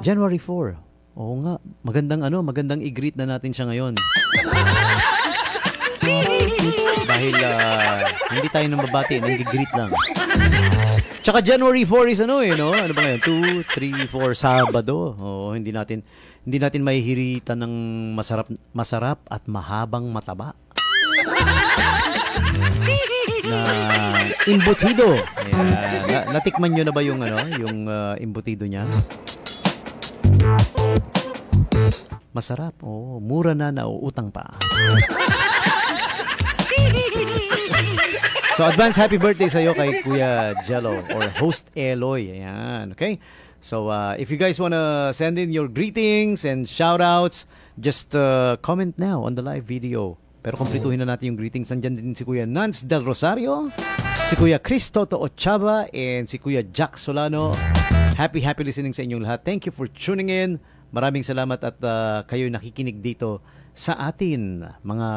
January 4. Oo nga, magandang i-greet na natin siya ngayon. Dahil hindi tayo nang babati, nang-greet lang. Tsaka January 4 is no? Ano ba ngayon? 2, 3, 4, Sabado. Oo, hindi natin mahihiritan ng masarap at mahabang mataba. Na imbutido. Ayan. Natikman nyo na ba yung imbutido niya? Masarap. Oo, mura na, nauutang pa. So, advance happy birthday sa'yo kay Kuya Jello or Host Eloy. Ayan, okay? So, if you guys wanna send in your greetings and shoutouts, just comment now on the live video. Pero kumplituhin na natin yung greetings. Nandyan din si Kuya Nance Del Rosario, si Kuya Chris Toto Ochava, and si Kuya Jack Solano. Happy listening sa inyong lahat. Thank you for tuning in. Maraming salamat at kayo nakikinig dito sa atin, mga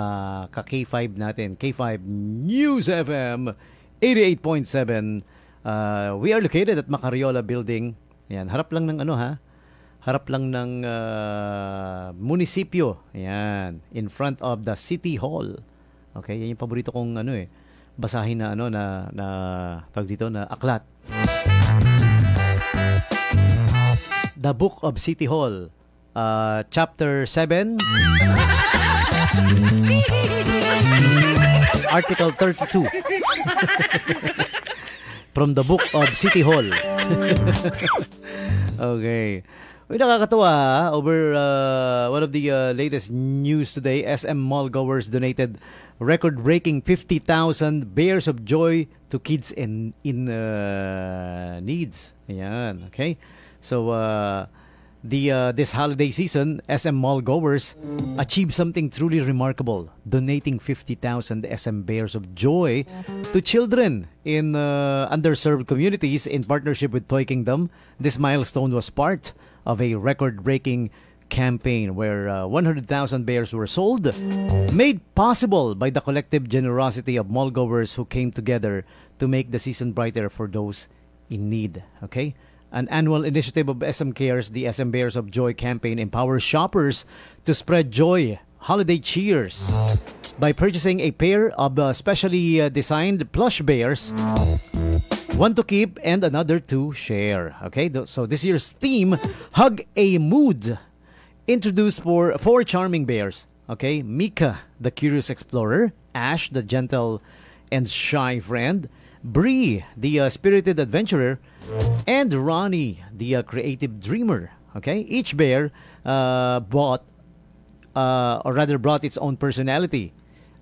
ka-K5 natin. K5 News FM 88.7. We are located at Macariola Building. Ayan, harap lang ng harap lang ng munisipyo. Ayan, in front of the City Hall. Okay, yan yung paborito kong basahin na tawag dito na aklat. The Book of City Hall, Chapter 7, Article 32. From the Book of City Hall. Okay. Uy, nakakatawa. Over one of the latest news today, SM Mall goers donated record-breaking 50,000 bears of joy to kids in needs. Ayan, okay? So, this holiday season, SM Mall goers achieved something truly remarkable, donating 50,000 SM Bears of Joy to children in underserved communities in partnership with Toy Kingdom. This milestone was part of a record-breaking campaign where 100,000 bears were sold, made possible by the collective generosity of mall goers who came together to make the season brighter for those in need. Okay? An annual initiative of SM Cares, the SM Bears of Joy campaign empowers shoppers to spread joy, holiday cheers, by purchasing a pair of specially designed plush bears, one to keep and another to share. Okay, so this year's theme, Hug a Mood, introduced for 4 charming bears. Okay, Mika, the curious explorer, Ash, the gentle and shy friend, Bree, the spirited adventurer, and Ronnie, the creative dreamer. Okay, each bear brought its own personality,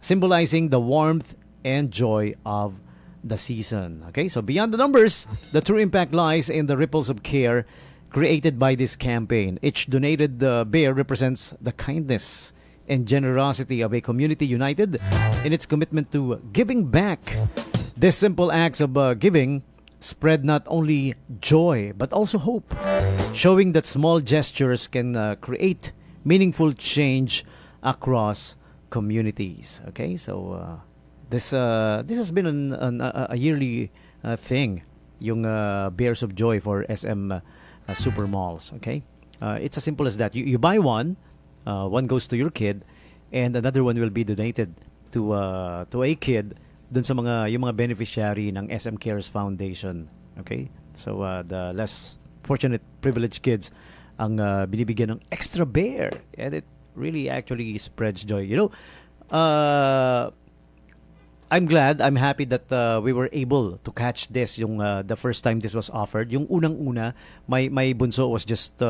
symbolizing the warmth and joy of the season. Okay, so beyond the numbers, the true impact lies in the ripples of care created by this campaign. Each donated bear represents the kindness and generosity of a community united in its commitment to giving back. These simple acts of giving spread not only joy but also hope, showing that small gestures can create meaningful change across communities. Okay, so this has been a yearly thing, yung Bears of Joy for SM Super Malls. Okay, it's as simple as that. You buy one goes to your kid, and another one will be donated to a kid dun sa yung mga beneficiary ng SM Cares Foundation. Okay? So, the less fortunate, privileged kids ang binibigyan ng extra bear. And it really actually spreads joy. You know, I'm happy that we were able to catch this the first time this was offered. Yung unang-una, my bunso was just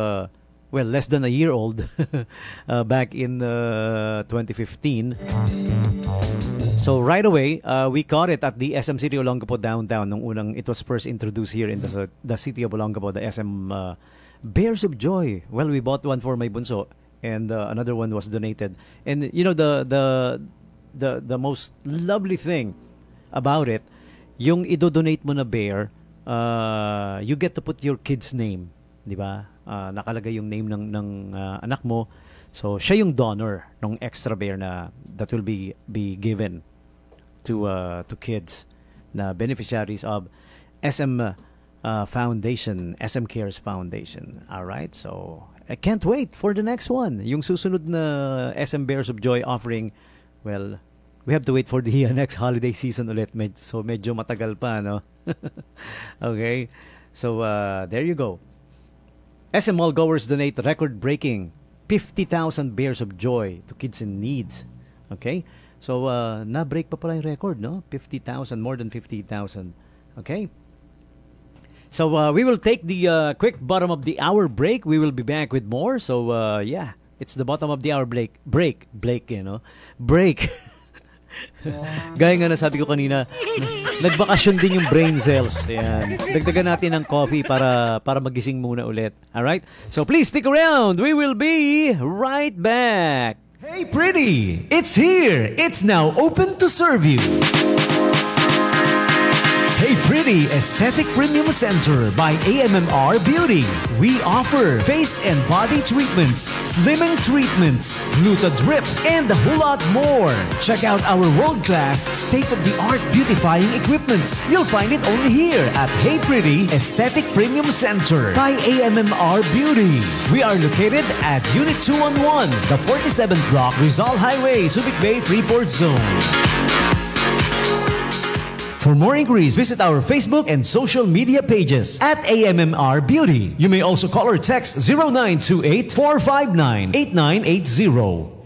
less than a year old back in 2015. So right away, we caught it at the SM City Olongapo downtown nung unang it was first introduced here in the city of Olongapo, the SM Bears of Joy. Well, we bought one for my bunso, and another one was donated. And you know the most lovely thing about it, yung idodonate mo na bear, you get to put your kid's name, di ba? Nakalagay yung name ng anak mo. So siya yung donor ng extra bear na that will be given to kids na beneficiaries of SM Foundation, SM Cares Foundation. All right, so I can't wait for the next one. Yung susunod na SM Bears of Joy offering, well, we have to wait for the next holiday season ulit. So medyo matagal pa, no? Okay, so there you go. SM Mall goers donate record-breaking 50,000 Bears of Joy to kids in need. Okay, so na-break pa pala yung record, no? 50,000, more than 50,000. Okay. So we will take the quick bottom of the hour break. We will be back with more. So yeah, it's the bottom of the hour break, you know. Break. Gaya nga na sabi ko kanina, nagbakasyon din yung brain cells. Ayan. Dagdagan natin ng coffee para magising muna ulit. All right? So please stick around. We will be right back.
Hey Pretty, it's here. It's now open to serve you. Hey Pretty Aesthetic Premium Center by AMMR Beauty. We offer face and body treatments, slimming treatments, gluta drip, and a whole lot more. Check out our world-class, state-of-the-art beautifying equipments. You'll find it only here at Hey Pretty Aesthetic Premium Center by AMMR Beauty. We are located at Unit 211, the 47th Block, Rizal Highway, Subic Bay, Freeport Zone. For more inquiries, visit our Facebook and social media pages at AMMR Beauty. You may also call or text 0928-459-8980.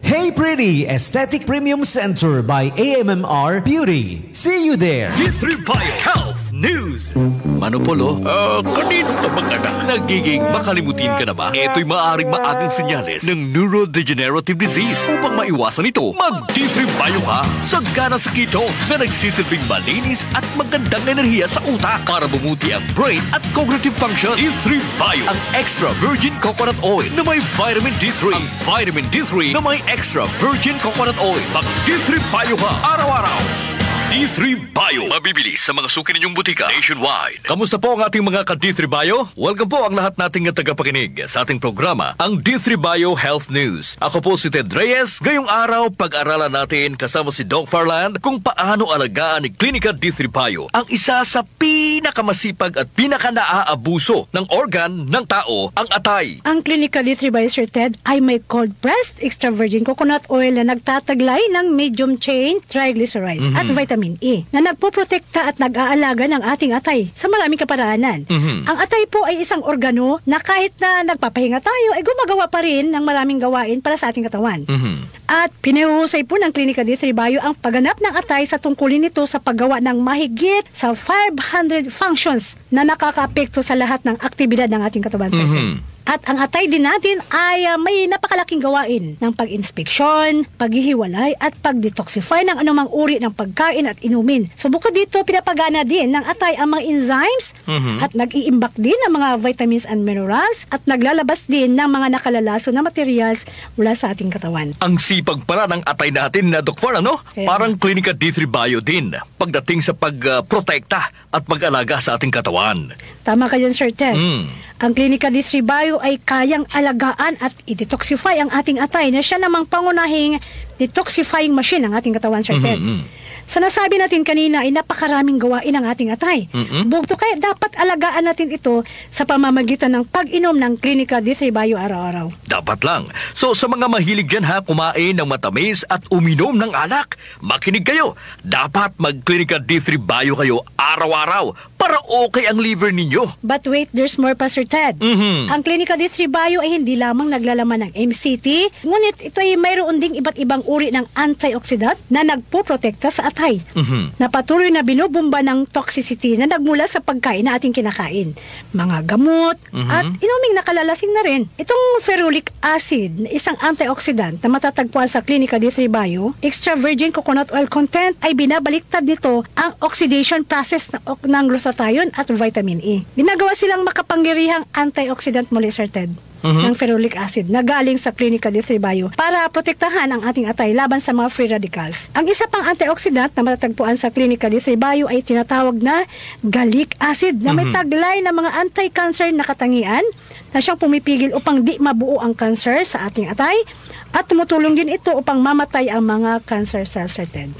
Hey Pretty Aesthetic Premium Center by AMMR Beauty. See you there.
D3 Bio Health News. Manopolo, kanino ka bang anak? Nagiging makalimutin ka na ba? Ito'y maaaring maagang senyales ng neurodegenerative disease. Upang maiwasan ito, mag-D3 Bio ka. Sagana sa keto na nagsisilbing malinis at magandang enerhiya sa utak para bumuti ang brain at cognitive function. D3 Bio, ang extra virgin coconut oil na may vitamin D3. Ang vitamin D3 na may extra virgin coconut oil. Mag-D3 Bio ka araw-araw. D3 Bio. Mabibili sa mga suki ninyong butika nationwide. Kamusta po ang ating mga ka-D3 Bio? Welcome po ang lahat nating tagapakinig sa ating programa, ang D3 Bio Health News. Ako po si Ted Reyes. Ngayong araw, pag-aralan natin kasama si Doc Farland kung paano alagaan ni Klinika D3 Bio ang isa sa pinakamasipag at pinaka-naaabuso ng organ ng tao, ang atay.
Ang Klinika D3 Bio, Sir Ted, ay may cold pressed extra virgin coconut oil na nagtataglay ng medium chain triglycerides at vitamin E na nagpoprotekta at nag-aalaga ng ating atay sa maraming kaparaanan. Ang atay po ay isang organo na kahit na nagpapahinga tayo ay gumagawa pa rin ng maraming gawain para sa ating katawan. At pinuhusay po ng Klinika D3 Bio ang pagganap ng atay sa tungkulin nito sa paggawa ng mahigit sa 500 functions na nakakaapekto sa lahat ng aktibidad ng ating katawan. At ang atay din natin ay may napakalaking gawain ng pag-inspeksyon, paghihiwalay at pag-detoxify ng anumang uri ng pagkain at inumin. So bukod dito, pinapagana din ng atay ang mga enzymes at nag-iimbak din ng mga vitamins and minerals at naglalabas din ng mga nakalalaso na materials mula sa ating katawan.
Ang sipag pala ng atay natin na Doc Far, ano?
Kaya,
parang Klinika D3 Bio din pagdating sa pagprotekta at pag-alaga sa ating katawan.
Tama ka dyan, Sir Ted. Ang Klinika D3 Bio ay kayang alagaan at i-detoxify ang ating atay na siya namang pangunahing detoxifying machine ng ating katawan, Sir Ted. So nasabi natin kanina ay napakaraming gawain ng ating atay. Bugto kaya dapat alagaan natin ito sa pamamagitan ng pag-inom ng Klinika D3 Bio araw-araw.
Dapat lang. So sa mga mahilig dyan kumain ng matamis at uminom ng alak, makinig kayo. Dapat mag-Klinika D3 Bio kayo araw-araw para okay ang liver ninyo.
But wait, there's more pa, Sir Ted. Ang Klinika D3 Bio ay hindi lamang naglalaman ng MCT, ngunit ito ay mayroon ding iba't ibang uri ng antioxidant na nagpoprotekta sa atay, na patuloy na binubumba ng toxicity na nagmula sa pagkain na ating kinakain. Mga gamot at inuming nakalalasing na rin. Itong ferulic acid, na isang antioxidant na matatagpuan sa Klinika D3 Bio, extra virgin coconut oil content ay binabaliktad nito ang oxidation process ng glutathione glutathione at vitamin E. Ginagawa silang makapangyarihang antioxidant muli, Sir Ted, ng ferulic acid na galing sa Clinica D3 Bio para protektahan ang ating atay laban sa mga free radicals. Ang isa pang antioxidant na matatagpuan sa Clinica D3 Bio ay tinatawag na gallic acid na may taglay na mga anti-cancer na katangian na siyang pumipigil upang di mabuo ang cancer sa ating atay at tumutulong din ito upang mamatay ang mga cancer cells, Sir Ted.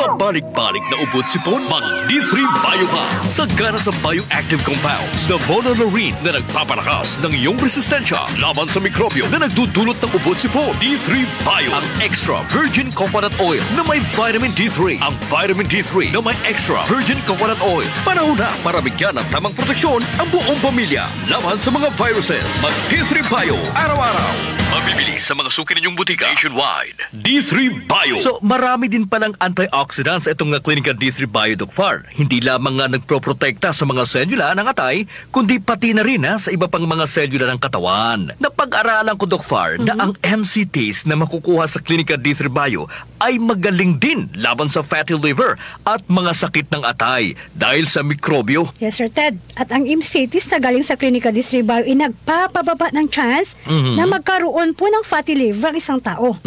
Pabalik-balik na ubot sipon, mag D3 Bio ka. Sagana sa bioactive compounds na monolaurin na nagpapalakas ng iyong resistensya laban sa mikrobyo na nagdudulot ng ubot sipon. D3 Bio, ang extra virgin coconut oil na may vitamin D3. Ang vitamin D3 na may extra virgin coconut oil. Panahon na para bigyan ng tamang proteksyon ang buong pamilya laban sa mga viruses. Mag D3 Bio, araw-araw. Mabibili sa mga suki ninyong butika nationwide. D3 Bio. So, marami din palang antioxidants itong Clinica D3 Bio, Doc Far. Hindi lamang nga nagproprotekta sa mga selula ng atay, kundi pati na rin sa iba pang mga selula ng katawan. Napag-aralan ko, Doc Far, na ang MCTs na makukuha sa Clinica D3 Bio ay magaling din laban sa fatty liver at mga sakit ng atay dahil sa mikrobyo.
Yes, Sir Ted. At ang MCTs na galing sa Clinica D3 Bio ay nagpapababa ng chance na magkaroon po ng fatty liver ang isang tao.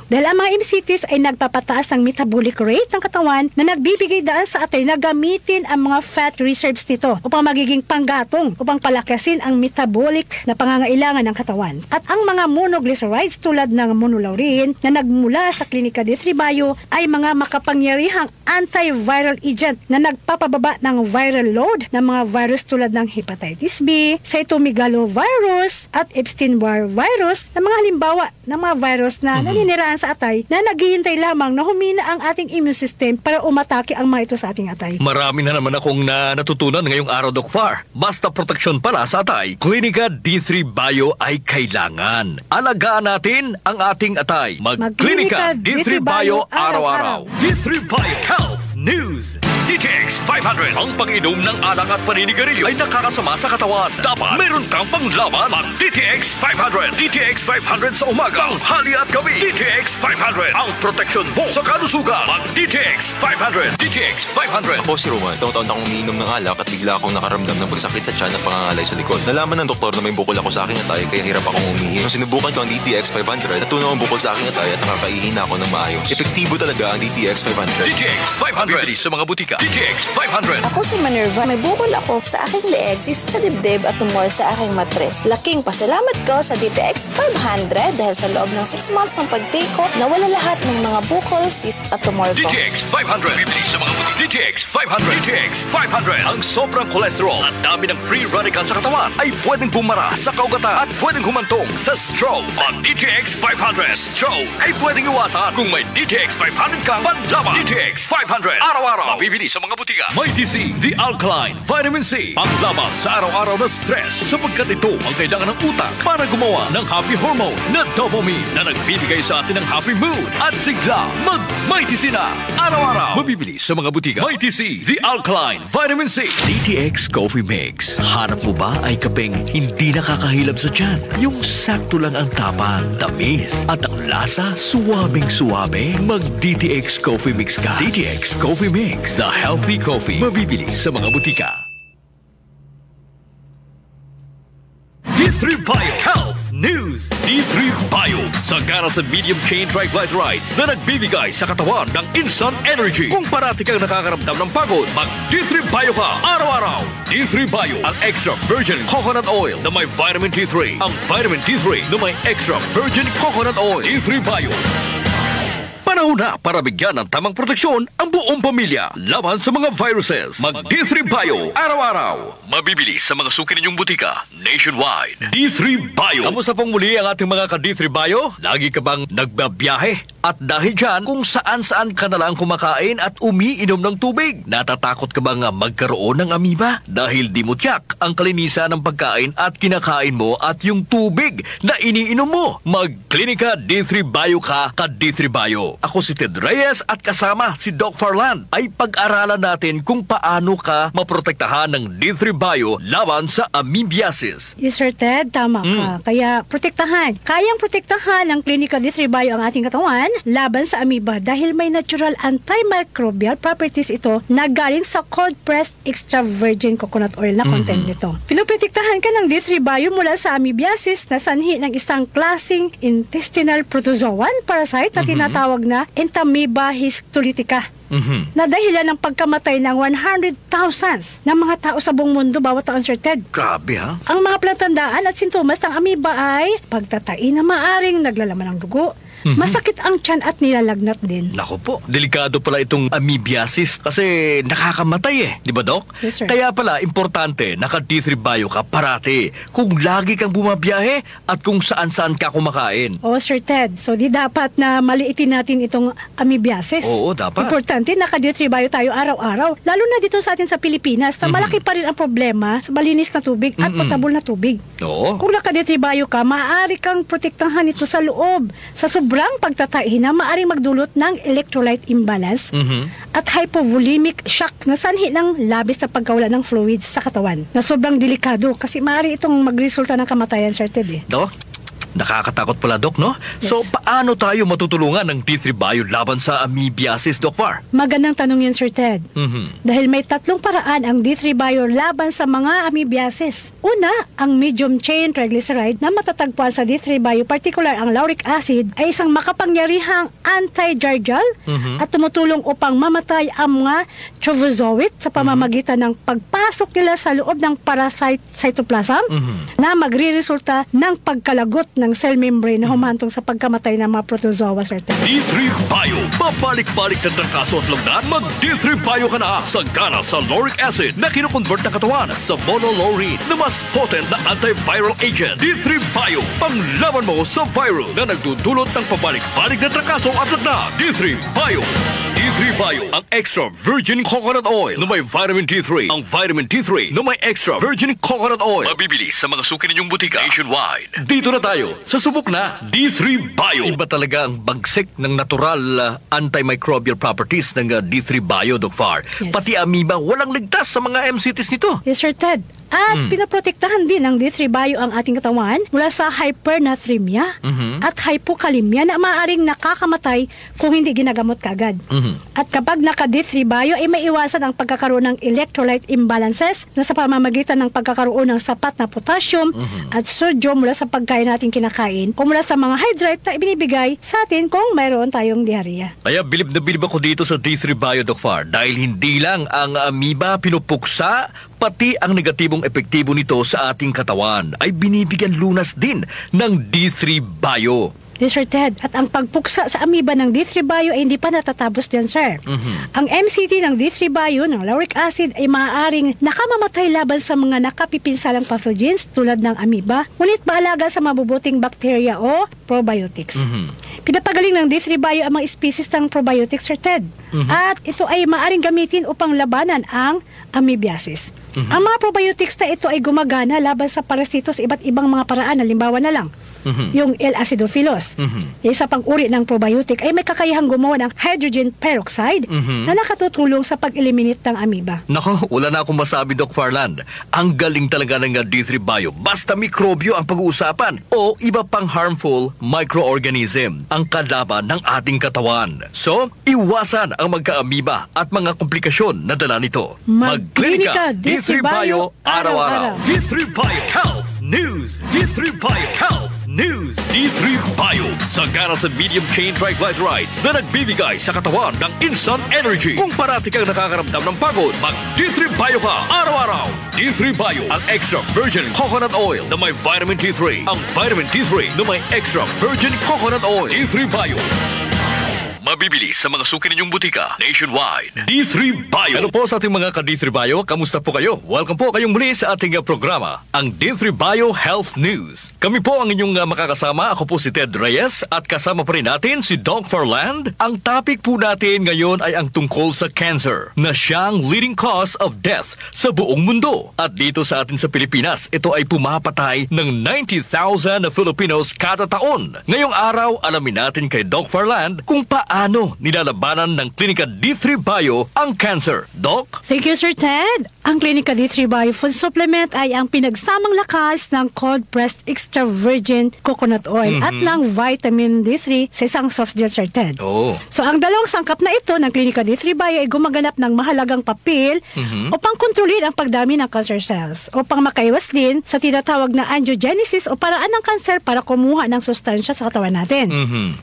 Dahil ang mga MCTs ay nagpapataas ng metabolic rate ng katawan na nagbibigay daan sa atay na gamitin ang mga fat reserves nito upang magiging panggatong upang palakasin ang metabolic na pangangailangan ng katawan. At ang mga monoglycerides tulad ng monolaurin na nagmula sa Clinica D3 Bio ay mga makapangyarihang antiviral agent na nagpapababa ng viral load ng mga virus tulad ng hepatitis B, cytomegalovirus at Epstein-Barr virus na mga halimbawa ng mga virus na naniniraan sa atay na naghihintay lamang na humina ang ating immune system para umatake ang mga ito sa ating atay.
Marami na naman akong natutunan ngayong araw, Doc Far. Basta proteksyon pala sa atay, Clinica D3 Bio ay kailangan. Alagaan natin ang ating atay. Mag-Clinica D3 Bio araw-araw. D3 Bio Health News. DTX 500. Ang pang-inom ng alak at paninigarilyo ay nakakasama sa katawan. Dapat meron kang panglaban. Mag DTX 500. DTX 500 sa umaga, tanghali at gabi. DTX 500. Ang proteksyon mo sa kalusugan. Mag DTX 500. DTX 500.
Ako si Roman. Taon-taon akong umiinom ng alak at bigla akong nakaramdam ng pagsakit sa tiyan at pangangalay sa likod. Nalaman ng doktor na may bukol ako sa aking atay kaya hirap akong umihi. Nung sinubukan ko ang DTX 500, natunaw ang bukol sa aking atay at nakakaihi na ako ng maayos. Epektibo talaga ang DTX 500.
DTX 500. Sa mga butika. DTX 500.
Ako si Minerva. May bukol ako sa aking leeg, cyst sa dibdib at tumor sa aking matres. Laking pasalamat ko sa DTX 500 dahil sa loob ng 6 months ng pag-take ko, nawala lahat ng mga bukol, cyst at tumor ko.
DTX 500. Bibili sa mga butika. DTX 500. DTX 500. Ang sobrang cholesterol at dami ng free radical sa katawan ay pwedeng bumara sa kaugatan at pwedeng humantong sa stroke. Ang DTX 500. Stroke ay pwedeng iwasan kung may DTX 500 kang panlaban. DTX 500. Araw-araw. Mabibili sa mga butika. MyTC, the Alkaline Vitamin C. Panglaban sa araw-araw na stress sapagkat ito ang kailangan ng utak para gumawa ng happy hormone na dopamine na nagbibigay sa atin ng happy mood at sigla. Mag-MyTC na. Araw-araw. Mabibili sa mga butika. MyTC, the Alkaline Vitamin C. DTX Coffee Mix. Hanap mo ba ay kapeng hindi nakakahilab sa tiyan? Yung sakto lang ang tapang, tamis at ang lasa, suwabing-suwabe. Mag-DTX Coffee Mix ka. DTX Coffee Mix. The healthy coffee. Mabibili sa mga butika. D3 Bio Health News. D3 Bio. Sagana sa medium chain triglycerides na nagbibigay sa katawan ng instant energy. Kung parati kang nakakaramdam ng pagod, mag D3 Bio ka araw-araw. D3 Bio, ang extra virgin coconut oil na may vitamin D3. Ang vitamin D3 na may extra virgin coconut oil. D3 Bio. Panahon na para bigyan ng tamang proteksyon ang buong pamilya laban sa mga viruses. Mag D3 Bio araw-araw. Mabibili sa mga suki ninyong butika nationwide. D3 Bio. Kamusta pong muli ang ating mga ka-D3 Bio? Lagi ka bang nagbabiyahe? At dahil dyan, kung saan-saan ka na lang kumakain at umiinom ng tubig, natatakot ka bang magkaroon ng amoeba? Dahil di mo tiyak ang kalinisan ng pagkain at kinakain mo at yung tubig na iniinom mo. Mag-Clinica D3 Bio ka ka-D3 Bio. Ako si Ted Reyes at kasama si Doc Farland ay pag-aralan natin kung paano ka maprotektahan ng D3 Bio laban sa amoebiasis.
Yes, Sir Ted, tama ka. Kaya protektahan. Kayang protektahan ng Clinica D3 Bio ang ating katawan laban sa amoeba dahil may natural antimicrobial properties ito na galing sa cold pressed extra virgin coconut oil na content nito. Pinoprotektahan ka ng D3 Bio mula sa amoebiasis na sanhi ng isang klaseng intestinal protozoan parasite na tinatawag na Entamoeba histolytica. Na dahilan ng pagkamatay ng 100,000 ng mga tao sa buong mundo bawat taon, Sir Ted.
Grabe ha?
Ang mga palatandaan at sintomas ng amoeba ay pagtatai na maaring naglalaman ng dugo, masakit ang tiyan at nilalagnat din.
Nako po, delikado pala itong amoebiasis kasi nakakamatay di ba, Doc?
Yes, sir.
Kaya pala, importante, naka D3 Bio ka parati kung lagi kang bumabiyahe at kung saan-saan ka kumakain.
Oo, Sir Ted. So, di dapat na maliitin natin itong amoebiasis.
Oo, dapat.
Importante, naka D3 Bio tayo araw-araw. Lalo na dito sa atin sa Pilipinas na malaki pa rin ang problema sa malinis na tubig at potable na tubig.
Oo.
Kung naka D3 Bio ka, maaari kang protektahan ito sa loob. Sa sobrang pagtatai na maaaring magdulot ng electrolyte imbalance at hypovolemic shock na sanhi ng labis na pagkawala ng fluids sa katawan na sobrang delikado kasi maaari itong magresulta ng kamatayan, Sir Ted.
Doc? Nakakatakot pala, Doc, no? Yes. So, paano tayo matutulungan ng D3 Bio laban sa amoebiasis, Doc Far?
Magandang tanong yan, Sir Ted. Dahil may 3 paraan ang D3 Bio laban sa mga amoebiasis. Una, ang medium chain triglyceride na matatagpuan sa D3 Bio, particular ang lauric acid, ay isang makapangyarihang anti-jargal at tumutulong upang mamatay ang mga trophozoite sa pamamagitan ng pagpasok nila sa loob ng parasite cytoplasm na magre-resulta ng pagkalagot ng cell membrane na humantong sa pagkamatay ng mga protozoa, Sir Ted.
D3 Bio. Babalik-balik na trangkaso at lugdan. Mag D3 Bio ka na. Sagana sa lauric acid na kinukonvert ng katawan sa monolaurine na mas potent na antiviral agent. D3 Bio. Panglaban mo sa virus na nagdudulot ng pabalik-balik na trangkaso at lugdan. D3 Bio. D3 Bio. Ang extra virgin coconut oil na may vitamin D3. Ang vitamin D3 na may extra virgin coconut oil. Mabibili sa mga suki ninyong butika nationwide. Dito na tayo sa subok na D3 Bio. Iba talaga ang bagsik ng natural antimicrobial properties ng D3 Bio, Doc Far.
Yes.
Pati amoeba, walang ligtas sa mga MCTs nito.
Yes, Sir Ted. At pinaprotektahan din ng D3 Bio ang ating katawan mula sa hypernatremia at hypokalemia na maaaring nakakamatay kung hindi ginagamot kaagad. At kapag naka D3 Bio ay may iwasan ang pagkakaroon ng electrolyte imbalances na sa pamamagitan ng pagkakaroon ng sapat na potassium at sodium mula sa pagkain natin kinakain o mula sa mga hydrate na ibinibigay sa atin kung mayroon tayong diarrhea.
Kaya bilib na bilib ako dito sa D3 Bio, Doc Far, dahil hindi lang ang amoeba pinupuksa, pati ang negatibong epektibo nito sa ating katawan ay binibigyan lunas din ng D3 Bio.
Yes, Sir Ted. At ang pagpuksa sa amoeba ng D3 Bio ay hindi pa natatapos dyan, sir. Ang MCT ng D3 Bio ng lauric acid ay maaaring nakamamatay laban sa mga nakapipinsalang pathogens tulad ng amoeba, ngunit maalaga sa mabubuting bakterya o probiotics. Pinapagaling ng D3 Bio ang mga species ng probiotics, Sir Ted. At ito ay maaaring gamitin upang labanan ang amoebiasis. Ang mga probiotics na ito ay gumagana laban sa parasito sa iba't ibang mga paraan. Halimbawa na lang, yung L-acidophilus. Yung isa pang uri ng probiotic ay may kakayahang gumawa ng hydrogen peroxide na nakatutulong sa pag-eliminate ng amoeba.
Nako, wala na akong masabi, Doc Farland. Ang galing talaga ng D3 Bio. Basta mikrobyo ang pag-uusapan o iba pang harmful microorganism ang kalaban ng ating katawan. So, iwasan ang magka-amoeba at mga komplikasyon na dala nito.
Magklinika D3 Bio araw-araw.
D3 Bio Health News. D3 Bio Health News. D3 Bio. Sagana sa medium chain triglycerides na nagbibigay sa katawan ng instant energy. Kung parati kang nakakaramdam ng pagod, mag D3 Bio ka araw-araw. D3 Bio. Ang extra virgin coconut oil na may vitamin D3. Ang vitamin D3 na may extra virgin coconut oil. D3 Bio. Mabibili sa mga suki ninyong butika nationwide. D3 Bio. Ano po sa ating mga ka-D3 Bio? Kamusta po kayo? Welcome po kayong muli sa ating programa, ang D3 Bio Health News. Kami po ang inyong makakasama. Ako po si Ted Reyes at kasama pa rin natin si Doc Farland. Ang topic po natin ngayon ay ang tungkol sa cancer na siyang leading cause of death sa buong mundo. At dito sa atin sa Pilipinas, ito ay pumapatay ng 90,000 na Filipinos kada taon. Ngayong araw, alamin natin kay Doc Farland kung paano Paano nilalabanan ng Klinika D3 Bio ang cancer, Doc?
Thank you, Sir Ted. Ang Klinika D3 Bio Food Supplement ay ang pinagsamang lakas ng cold pressed extra virgin coconut oil at ng vitamin D3 sa isang soft gel, Sir Ted.
Oh.
So ang dalawang sangkap na ito ng Klinika D3 Bio ay gumaganap ng mahalagang papel upang kontrolin ang pagdami ng cancer cells, upang makaiwas din sa tinatawag na angiogenesis o paraan ng kanser para kumuha ng sustansya sa katawan natin.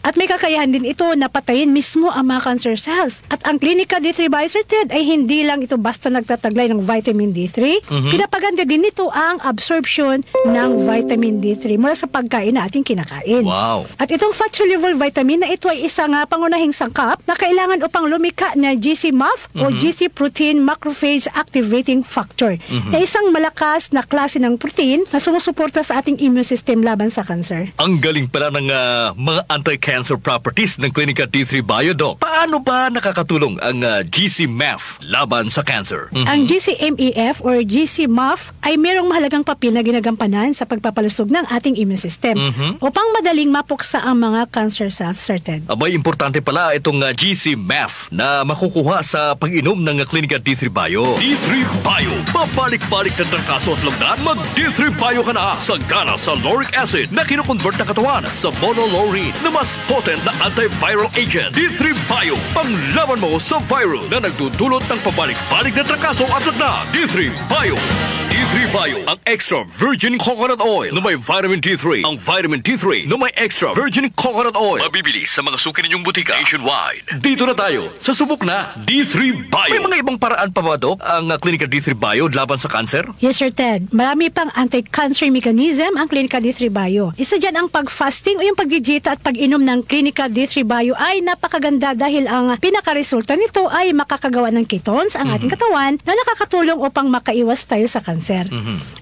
At may kakayahan din ito na patayin mismo ang mga cancer cells. At ang Klinika D3 Bio, Sir Ted, ay hindi lang ito basta nagtataglay ng vitamin D3, pinapaganda din nito ang absorption ng vitamin D3 mula sa pagkain na ating kinakain.
Wow.
At itong fat-soluble vitamin na ito ay isang pangunahing sangkap na kailangan upang lumikha na GC-MAF o GC Protein Macrophage Activating Factor, na isang malakas na klase ng protein na sumusuporta sa ating immune system laban sa cancer.
Ang galing pala ng mga anti-cancer properties ng Klinika D3 Bio, Doc. Paano ba nakakatulong ang GC-MAF laban sa cancer?
Ang GC-MEF or GC-MAF ay mayroong mahalagang papel na ginagampanan sa pagpapalusog ng ating immune system upang madaling mapuksa ang mga cancer cells, Sir Ted.
Abay, importante pala itong GC-MAF na makukuha sa pag-inom ng Klinika D3 Bio. D3 Bio, babalik-balik na trangkaso at lagdan, mag-D3 Bio ka na. Sagana sa lauric acid na kinukonvert ng katawan sa monolaurine na mas potent na antiviral agent. D3 Bio, panglaban mo sa virus na nagdudulot ng pabalik-balik na trangkaso at lagdan. D3 Bio. D3 Bio, ang extra virgin coconut oil na may vitamin D3. Ang vitamin D3 na may extra virgin coconut oil. Mabibili sa mga suki ninyong butika nationwide. Dito na tayo sa subok na D3 Bio. May mga ibang paraan pa ba, Doc, ang Klinika D3 Bio laban sa cancer?
Yes, Sir Ted. Marami pang anti-cancer mechanism ang Klinika D3 Bio. Isa dyan ang pag-fasting o yung pag-dieta at pag-inom ng Klinika D3 Bio ay napakaganda dahil ang pinakaresulta nito ay makakagawa ng ketones ang ating katawan na nakakatulong upang makaiwas tayo sa cancer.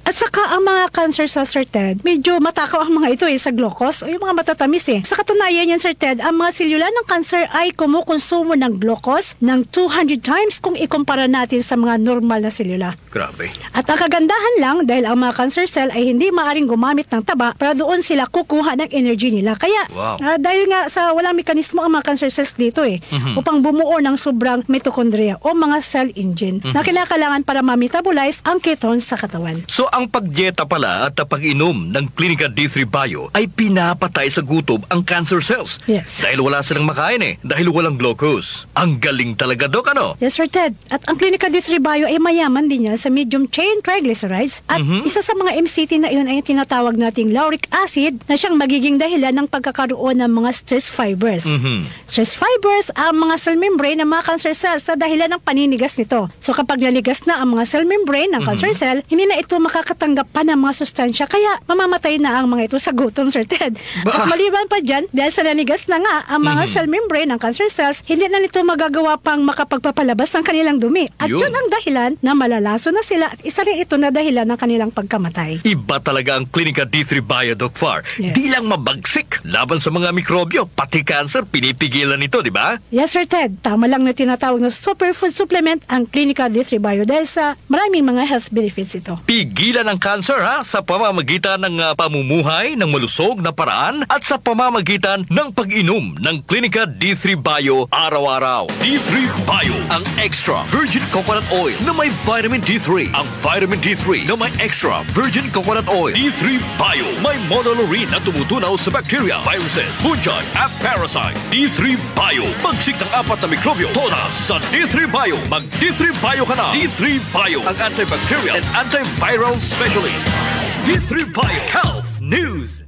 At saka ang mga cancer cells, Sir Ted, medyo matakaw ang mga ito sa glucose o yung mga matatamis Sa katunayan yan, Sir Ted, ang mga selula ng cancer ay kumukonsumo ng glucose ng 200 times kung ikumpara natin sa mga normal na selula.
Grabe.
At ang kagandahan lang dahil ang mga cancer cell ay hindi maaring gumamit ng taba para doon sila kukuha ng energy nila. Kaya dahil nga sa walang mekanismo ang mga cancer cells dito upang bumuo ng sobrang mitochondria o mga cell engine na kinakailangan para ma-metabolize ang ketones sa katawan.
So ang pagdieta pala at pag-inom ng Klinika D3 Bio ay pinapatay sa gutom ang cancer cells.
Yes.
Dahil wala silang makain dahil walang glucose. Ang galing talaga, Doc, ano?
Yes, Sir Ted. At ang Klinika D3 Bio ay mayaman din niya sa medium chain triglycerides at isa sa mga MCT na iyon ay tinatawag nating lauric acid na siyang magiging dahilan ng pagkakaroon ng mga stress fibers. Stress fibers ang mga cell membrane ng mga cancer cells sa dahilan ng paninigas nito. So kapag naligas na ang mga cell membrane ng cancer cell, hindi na ito makakatanggap pa ng mga sustansya kaya mamamatay na ang mga ito sa gutom, Sir Ted. At maliban pa dyan, dahil sa nanigas na nga ang mga cell membrane ng cancer cells, hindi na nito magagawa pang makapagpapalabas ng kanilang dumi. At yun ang dahilan na malalaso na sila at isa rin ito na dahilan ng kanilang pagkamatay.
Iba talaga ang Klinika D3 Bio, Doc Far.
Yes.
Di lang mabagsik laban sa mga mikrobyo, pati cancer, pinipigilan nito, di ba?
Yes, Sir Ted. Tama lang na tinatawag na superfood supplement ang Klinika D3 Bio dahil sa maraming mga health benefits ito.
Pigilan ang cancer sa pamamagitan ng pamumuhay ng malusog na paraan at sa pamamagitan ng pag-inom ng Klinika D3 Bio araw-araw. D3 Bio, ang extra virgin coconut oil na may vitamin D3. Ang vitamin D3 na may extra virgin coconut oil. D3 Bio, may monolaurine na tumutunaw sa bacteria, viruses, fungi at parasite. D3 Bio, pagsik ng 4 na mikrobyo, todas sa D3 Bio. Mag D3 Bio ka na. D3 Bio, ang antibacterial and antiviral specialist. D3 Bio Health News.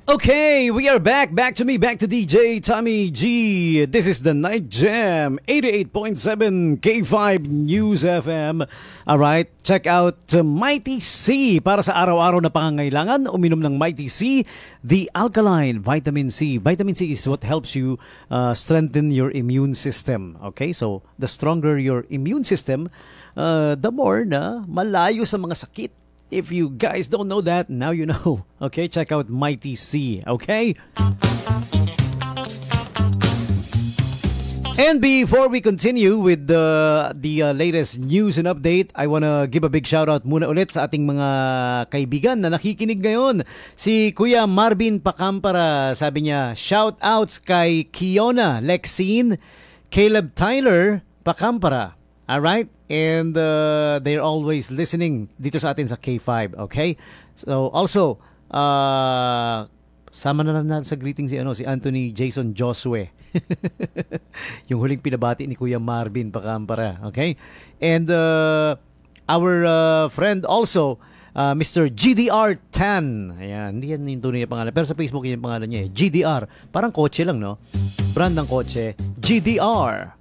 Okay, we are back to DJ Tommy G. This is the Night Jam, 88.7 K5 News FM. Alright, check out Mighty C para sa araw-araw na pangangailangan. Uminom ng Mighty C, the alkaline vitamin C. Vitamin C is what helps you strengthen your immune system. Okay, so the stronger your immune system, the more na malayo sa mga sakit. If you guys don't know that, now you know. Okay, check out Mighty C, okay? And before we continue with the latest news and update, I wanna give a big shout out muna ulit sa ating mga kaibigan na nakikinig ngayon. Si Kuya Marvin Pacampara, sabi niya, shout outs kay Kiona Lexine, Caleb Tyler Pacampara. Alright? And they're always listening dito sa atin sa K5. Okay? So also, sama na lang natin sa greeting si Anthony Jason Josue. Yung huling pinabati ni Kuya Marvin Pacampara. Okay? And our friend also, Mr. GDR Tan. Ayan, hindi yan yung tunay na pangalan. Pero sa Facebook yung pangalan niya eh. GDR. Parang kotse lang, no? Brand ng kotse. GDR.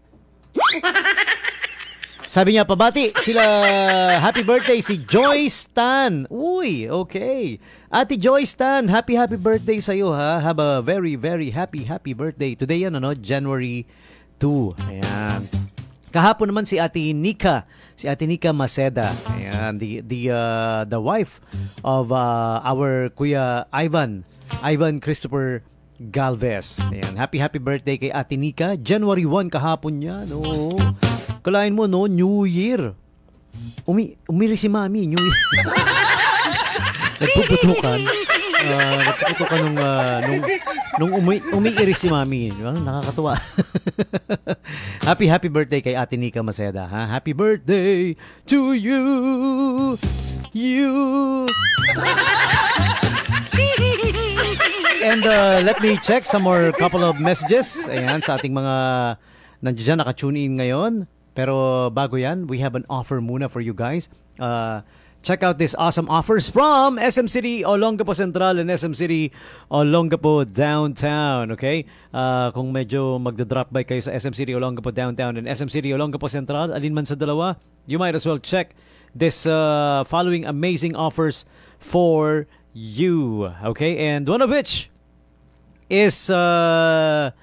Sabi niya, pabati sila, happy birthday si Joyce Tan. Uy, okay. Ate Joyce Tan, happy birthday sa'yo ha. Have a very, very happy birthday. Today yan, January 2. Ayan. Kahapon naman si Ate Nika Maceda. Ayan, the wife of our Kuya Ivan Christopher Galvez. Ayan, happy birthday kay Ate Nika. January 1 kahapon yan. Oh. Kalain mo, no? New Year. Umiri si Mami, New Year. Nagpuputukan. Nagpuputukan nung umiiri si Mami. Nakakatuwa. Happy birthday kay Ate Nika Maceda. Ha? Happy birthday to you. And let me check some more couple of messages. Ayan, sa ating mga nandiyan naka-tune in ngayon. Pero bago yan, we have an offer muna for you guys. Check out this awesome offers from SM City Olongapo Central and SM City Olongapo Downtown. Okay? Kung medyo magda-drop by kayo sa SM City Olongapo Downtown and SM City Olongapo Central, alin man sa dalawa, you might as well check this following amazing offers for you. Okay? And one of which is the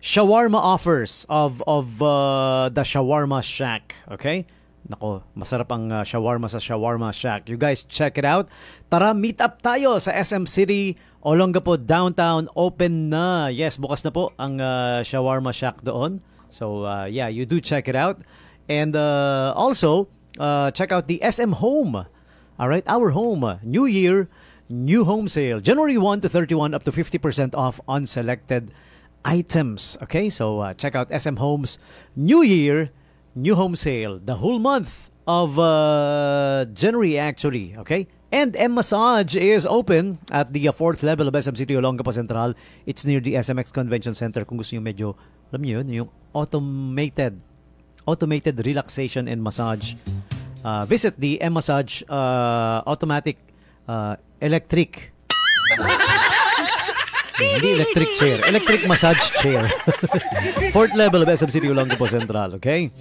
shawarma offers of the Shawarma Shack. Okay? Nako, masarap ang shawarma sa Shawarma Shack. You guys check it out. Tara, meet up tayo sa SM City Olongapo Downtown. Open na. Yes, bukas na po ang Shawarma Shack doon. So, yeah, you do check it out. And also, check out the SM Home. Alright, our home. New Year, new home sale. January 1 to 31, up to 50% off on selected items. Okay, so check out SM Home's New Year, new home sale. The whole month of January actually. Okay, and M Massage is open at the 4th level of SM City Olongapo Central. It's near the SMX Convention Center. Kung gusto nyo medyo, alam nyo yun, yung automated relaxation and massage. Visit the M Massage automatic electric. Hindi electric chair. Electric massage chair. 4th level of SM City Olongapo Central. Okay?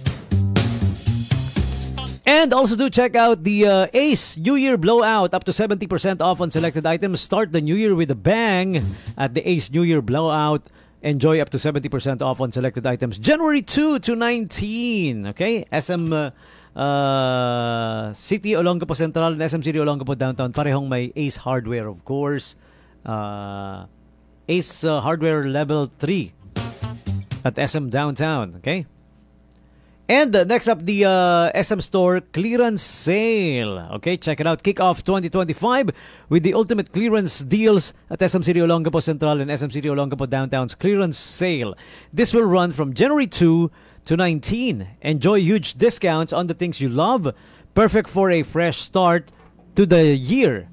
And also do check out the Ace New Year Blowout. Up to 70% off on selected items. Start the new year with a bang at the Ace New Year Blowout. Enjoy up to 70% off on selected items. January 2 to 19. Okay? SM City Olongapo Central and SM City Olongapo Downtown. Parehong may Ace Hardware, of course. Ace Hardware Level 3 at SM Downtown. Okay? And next up, the SM Store Clearance Sale. Okay, check it out. Kick off 2025 with the ultimate clearance deals at SM City Olongapo Central and SM City Olongapo Downtown's Clearance Sale. This will run from January 2 to 19. Enjoy huge discounts on the things you love. Perfect for a fresh start to the year.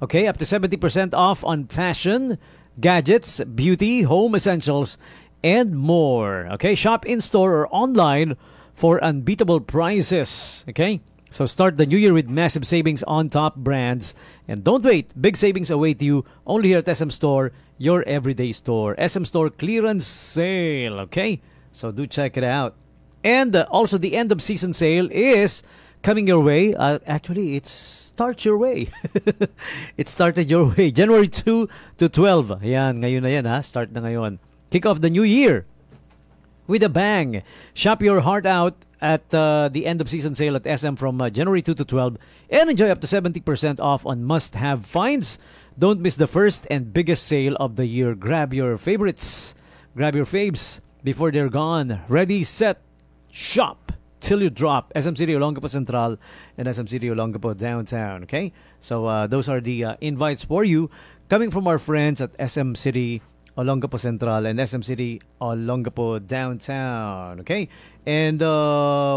Okay, up to 70% off on fashion, gadgets, beauty, home essentials, and more. Okay, shop in-store or online for unbeatable prices. Okay, so start the new year with massive savings on top brands. And don't wait, big savings await you only here at SM Store, your everyday store. SM Store Clearance Sale. Okay, so do check it out. And also the end of season sale is coming your way. Actually, it starts your way. It started your way. January 2 to 12. Ayan, ngayon na yan ha. Start na ngayon. Kick off the new year with a bang. Shop your heart out at the end of season sale at SM from January 2 to 12 and enjoy up to 70% off on must-have finds. Don't miss the first and biggest sale of the year. Grab your favorites. Grab your faves before they're gone. Ready, set, shop till you drop. SM City Olongapo Central and SM City Olongapo Downtown. Okay? So those are the invites for you coming from our friends at SM City Olongapo Central and SM City Olongapo Downtown. Okay? And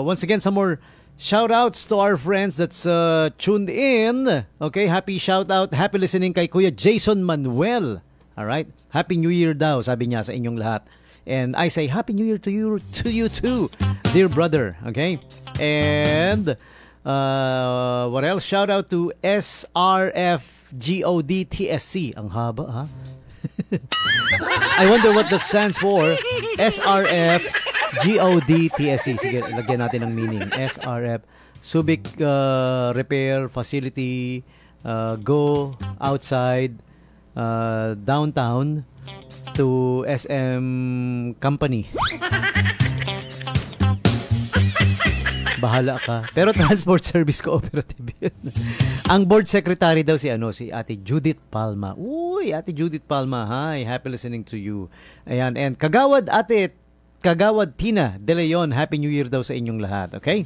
once again, some more shout-outs to our friends that's tuned in. Okay? Happy shout-out, happy listening kay Kuya Jason Manuel. Alright? Happy New Year daw, sabi niya sa inyong lahat. And I say Happy New Year to you too, dear brother. Okay? And what else? Shout out to SRFGODTSC. Ang haba, ha? I wonder what that stands for. SRFGODTSC. Sige, lagyan natin ng meaning. SRF Subic Repair Facility, go outside downtown to SM Company. Bahala ka. Pero Transport Service Cooperative yun. Ang board secretary daw si Ate Judith Palma. Uy, Ate Judith Palma. Hi, happy listening to you. Ayan, and Kagawad Tina De Leon, Happy New Year daw sa inyong lahat. Okay?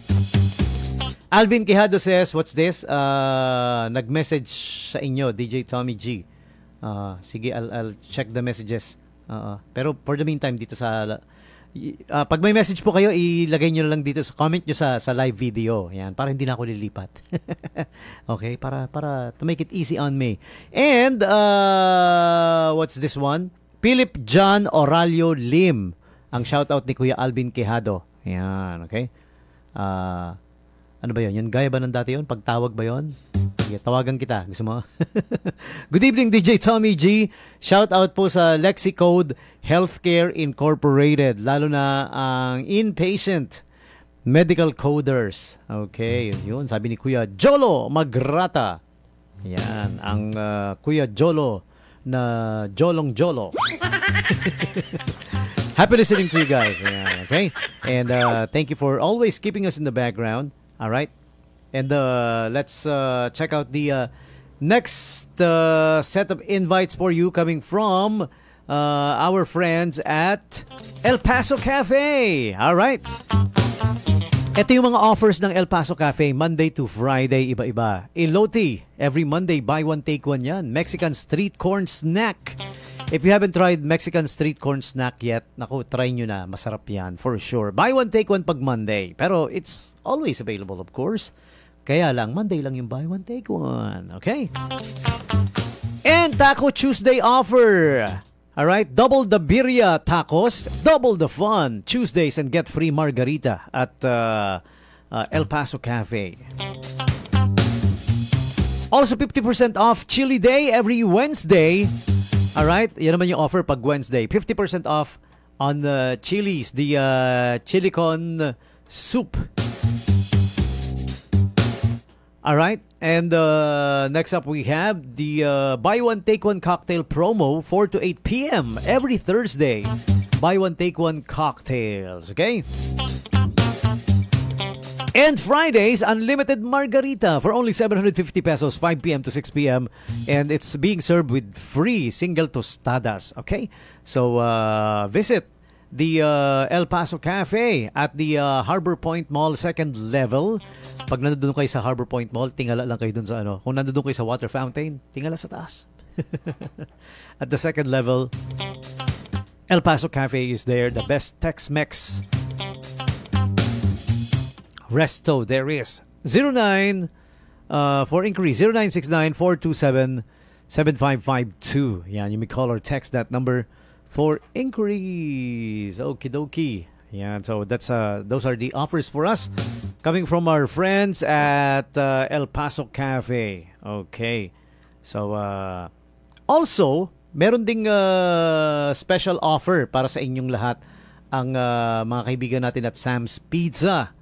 Alvin Quijado says, what's this? Nag-message sa inyo, DJ Tommy G. Sige, I'll check the messages. Pero for the meantime, dito sa pag may message po kayo, ilagay nyo lang dito sa comment nyo sa live video. Yan, para hindi na ako lilipat. Okay, para to make it easy on me. And what's this one? Philip John Oralio Lim. Ang shoutout ni Kuya Alvin Quijado. Yan, okay? Ano ba yun? Yan gaya ba ng dati yun? Pagtawag ba yun? Sige, tawagan kita. Gusto mo? Good evening, DJ Tommy G. Shout out po sa Lexicode Healthcare Incorporated. Lalo na ang inpatient medical coders. Okay, yun. Sabi ni Kuya Jolo Magrata. Yan, ang Kuya Jolo na Jolong Jolo. Happy listening to you guys. Yan, okay? And thank you for always keeping us in the background. All right, and let's check out the next set of invites for you coming from our friends at El Paso Cafe. All right. Ito yung mga offers ng El Paso Cafe, Monday to Friday, iba-iba. Elote, every Monday, buy one, take one yan. Mexican street corn snack. If you haven't tried Mexican street corn snack yet, naku, try nyo na. Masarap yan, for sure. Buy one, take one pag Monday. Pero it's always available, of course. Kaya lang, Monday lang yung buy one, take one. Okay? And Taco Tuesday offer. Alright, double the birria tacos, double the fun. Tuesdays and get free margarita at El Paso Cafe. Also, 50% off Chili Day every Wednesday. Alright, yan naman yung offer pag Wednesday. 50% off on the chilies, the Chilicon soup. Alright, and next up we have the buy one, take one cocktail promo, 4 to 8 p.m. every Thursday. Buy one, take one cocktails, okay? And Fridays, unlimited margarita for only 750 pesos, 5 p.m. to 6 p.m. And it's being served with free single tostadas, okay? So, visit the El Paso Cafe at the Harbor Point Mall, second level. Pag nandun kayo sa Harbor Point Mall, tingala lang kayo dun sa ano. Kung nandun kayo sa water fountain, tingala sa taas. At the second level, El Paso Cafe is there, the best Tex-Mex resto there is. 09 for inquiry 0969-427-7552. Yan, you may call or text that number for inquiries. Okie dokie. Yan, so that's those are the offers for us coming from our friends at El Paso Cafe. Okay. So also meron ding special offer para sa inyong lahat ang mga kaibigan natin at Sam's Pizza.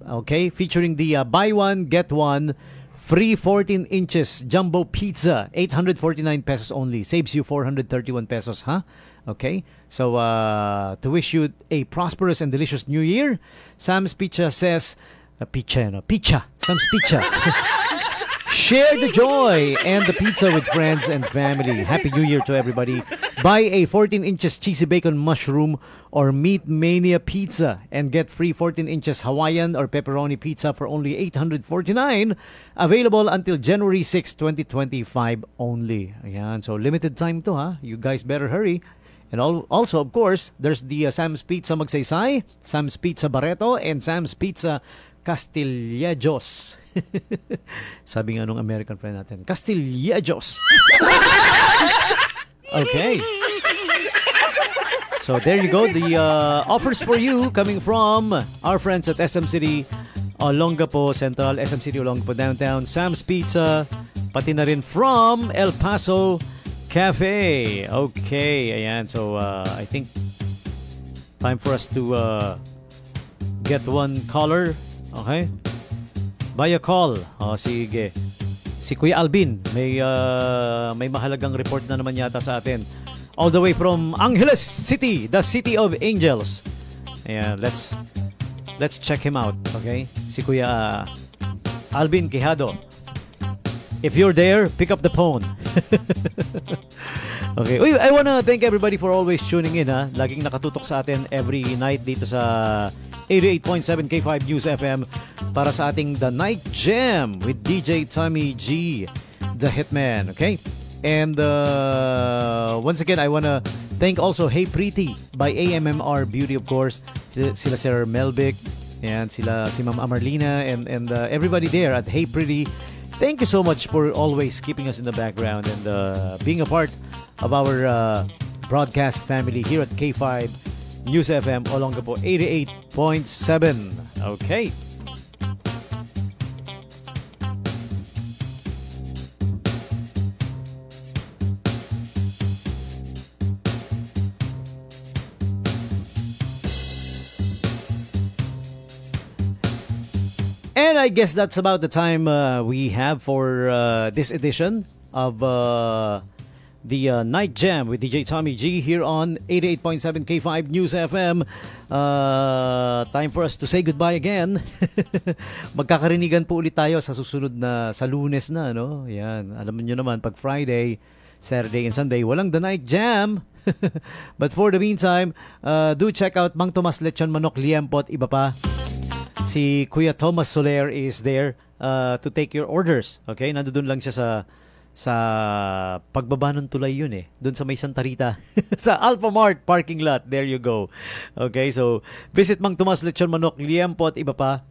Okay, featuring the buy one, get one free 14 inches jumbo pizza, 849 pesos only. Saves you 431 pesos, huh? Okay, so to wish you a prosperous and delicious new year, Sam's Pizza says, Sam's Pizza Share the joy and the pizza with friends and family. Happy New Year to everybody. Buy a 14 inches cheesy bacon mushroom or Meat Mania pizza and get free 14 inches Hawaiian or pepperoni pizza for only $849. Available until January 6, 2025 only. Ayan, so limited time to ha. You guys better hurry. And also, of course, there's the Sam's Pizza Magsaysay, Sam's Pizza Barreto, and Sam's Pizza Castillejos. Sabi nga nung American friend natin, Castillejos. Okay. So there you go. The offers for you coming from our friends at SM City Olongapo Central, SM City Olongapo Downtown, Sam's Pizza, pati na rin from El Paso Cafe. Okay, ayan. So, I think time for us to get one caller. Okay? By a call. O, sige. Si Kuya Alvin, may mahalagang report na naman yata sa atin. All the way from Angeles City, the City of Angels. Ayan, let's check him out. Okay? Si Kuya Alvin Quijado. If you're there, pick up the phone. Okay. Uy, I wanna thank everybody for always tuning in, ha. Laging nakatutok sa atin every night dito sa 88.7 K5 News FM para sa ating The Night Jam with DJ Tommy G, the Hitman. Okay? And once again, I wanna thank also Hey Pretty by AMMR Beauty, of course. Sila Sir Melvic, and sila si Ma'am Amarlina, and everybody there at Hey Pretty. Thank you so much for always keeping us in the background and being a part of our broadcast family here at K5 News FM Olongapo 88.7. Okay. And I guess that's about the time we have for this edition of the Night Jam with DJ Tommy G here on 88.7 K5 News FM. Time for us to say goodbye again. Magkakarinigan po ulit tayo sa susunod na, sa Lunes na, no? Yan, alam niyo naman, pag Friday, Saturday, and Sunday, walang The Night Jam. But for the meantime, do check out Mang Tomas Lechon Manok Liempot, iba pa. Si Kuya Thomas Soler is there to take your orders. Okay? Nandoon lang siya sa pagbaba ng tulay yun eh. Doon sa may Santa Rita. Sa Alpha Mart parking lot. There you go. Okay? So, visit Mang Tomas Lechon Manok Liempot, iba pa,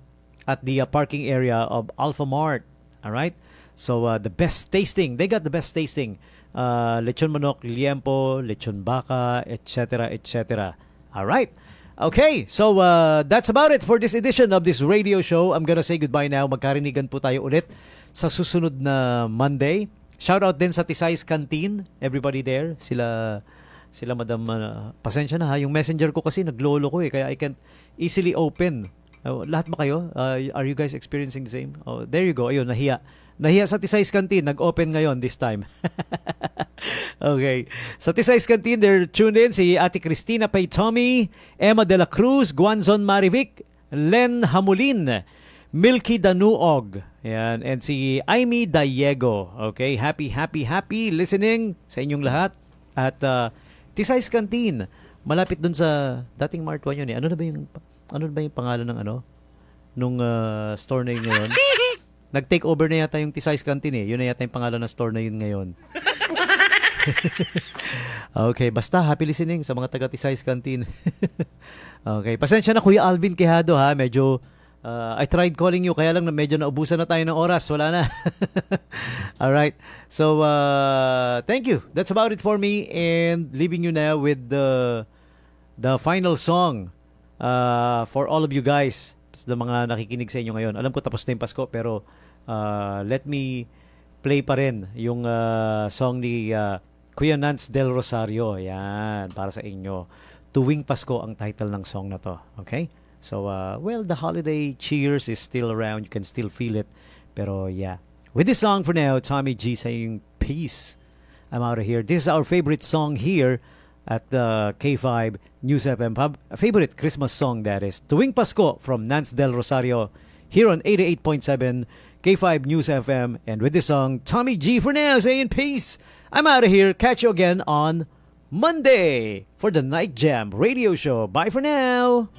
at the parking area of Alpha Mart. Alright? So, the best tasting. They got the best tasting. Lechon Manok Liempo, Lechon Baka, etc. etc. Alright? Okay, so that's about it for this edition of this radio show. I'm gonna say goodbye now. Magkarinigan po tayo ulit sa susunod na Monday. Shout out din sa Tisay's Canteen. Everybody there. Sila Madam, pasensya na ha. Yung messenger ko kasi naglolo ko eh. Kaya I can't easily open. Lahat ba kayo? Are you guys experiencing the same? Oh, there you go. Ayun, nahiya. Nahiya sa Tisay's Canteen. Nag-open ngayon this time. Okay. Sa Tisay's Canteen, they're tuned in si Ate Cristina Paytomi, Emma De La Cruz, Guanzon Marivic, Len Hamulin, Milky Danuog, yan, and si Aimee Diego. Okay. Happy listening sa inyong lahat. At Tisay's Canteen, malapit dun sa dating Mart 1 yun eh. Ano na ba yung pangalan ng nung store na yun ngayon? Nag-take over na yata yung Tisay's Canteen eh. Yun na yata yung pangalan ng store na yun ngayon. Okay, basta happy listening sa mga taga Tisay's Canteen. Okay, pasensya na Kuya Alvin Quijado ha. Medyo I tried calling you kaya lang medyo naubusan na tayo ng oras. Wala na. Alright. So, thank you. That's about it for me, and leaving you now with the final song for all of you guys, sa mga nakikinig sa inyo ngayon. Alam ko tapos na yung Pasko, pero let me play pa rin yung song ni Kuya Nance Del Rosario. Yan, para sa inyo. Tuwing Pasko ang title ng song na to. Okay? So, well, the holiday cheers is still around. You can still feel it. Pero, yeah. With this song for now, Tommy G saying peace. I'm out of here. This is our favorite song here at K5 News FM. A favorite Christmas song, that is. Tuwing Pasko from Nance Del Rosario here on 88.7 K5 News FM. And with this song, Tommy G for now, saying peace. I'm out of here. Catch you again on Monday for the Night Jam radio show. Bye for now.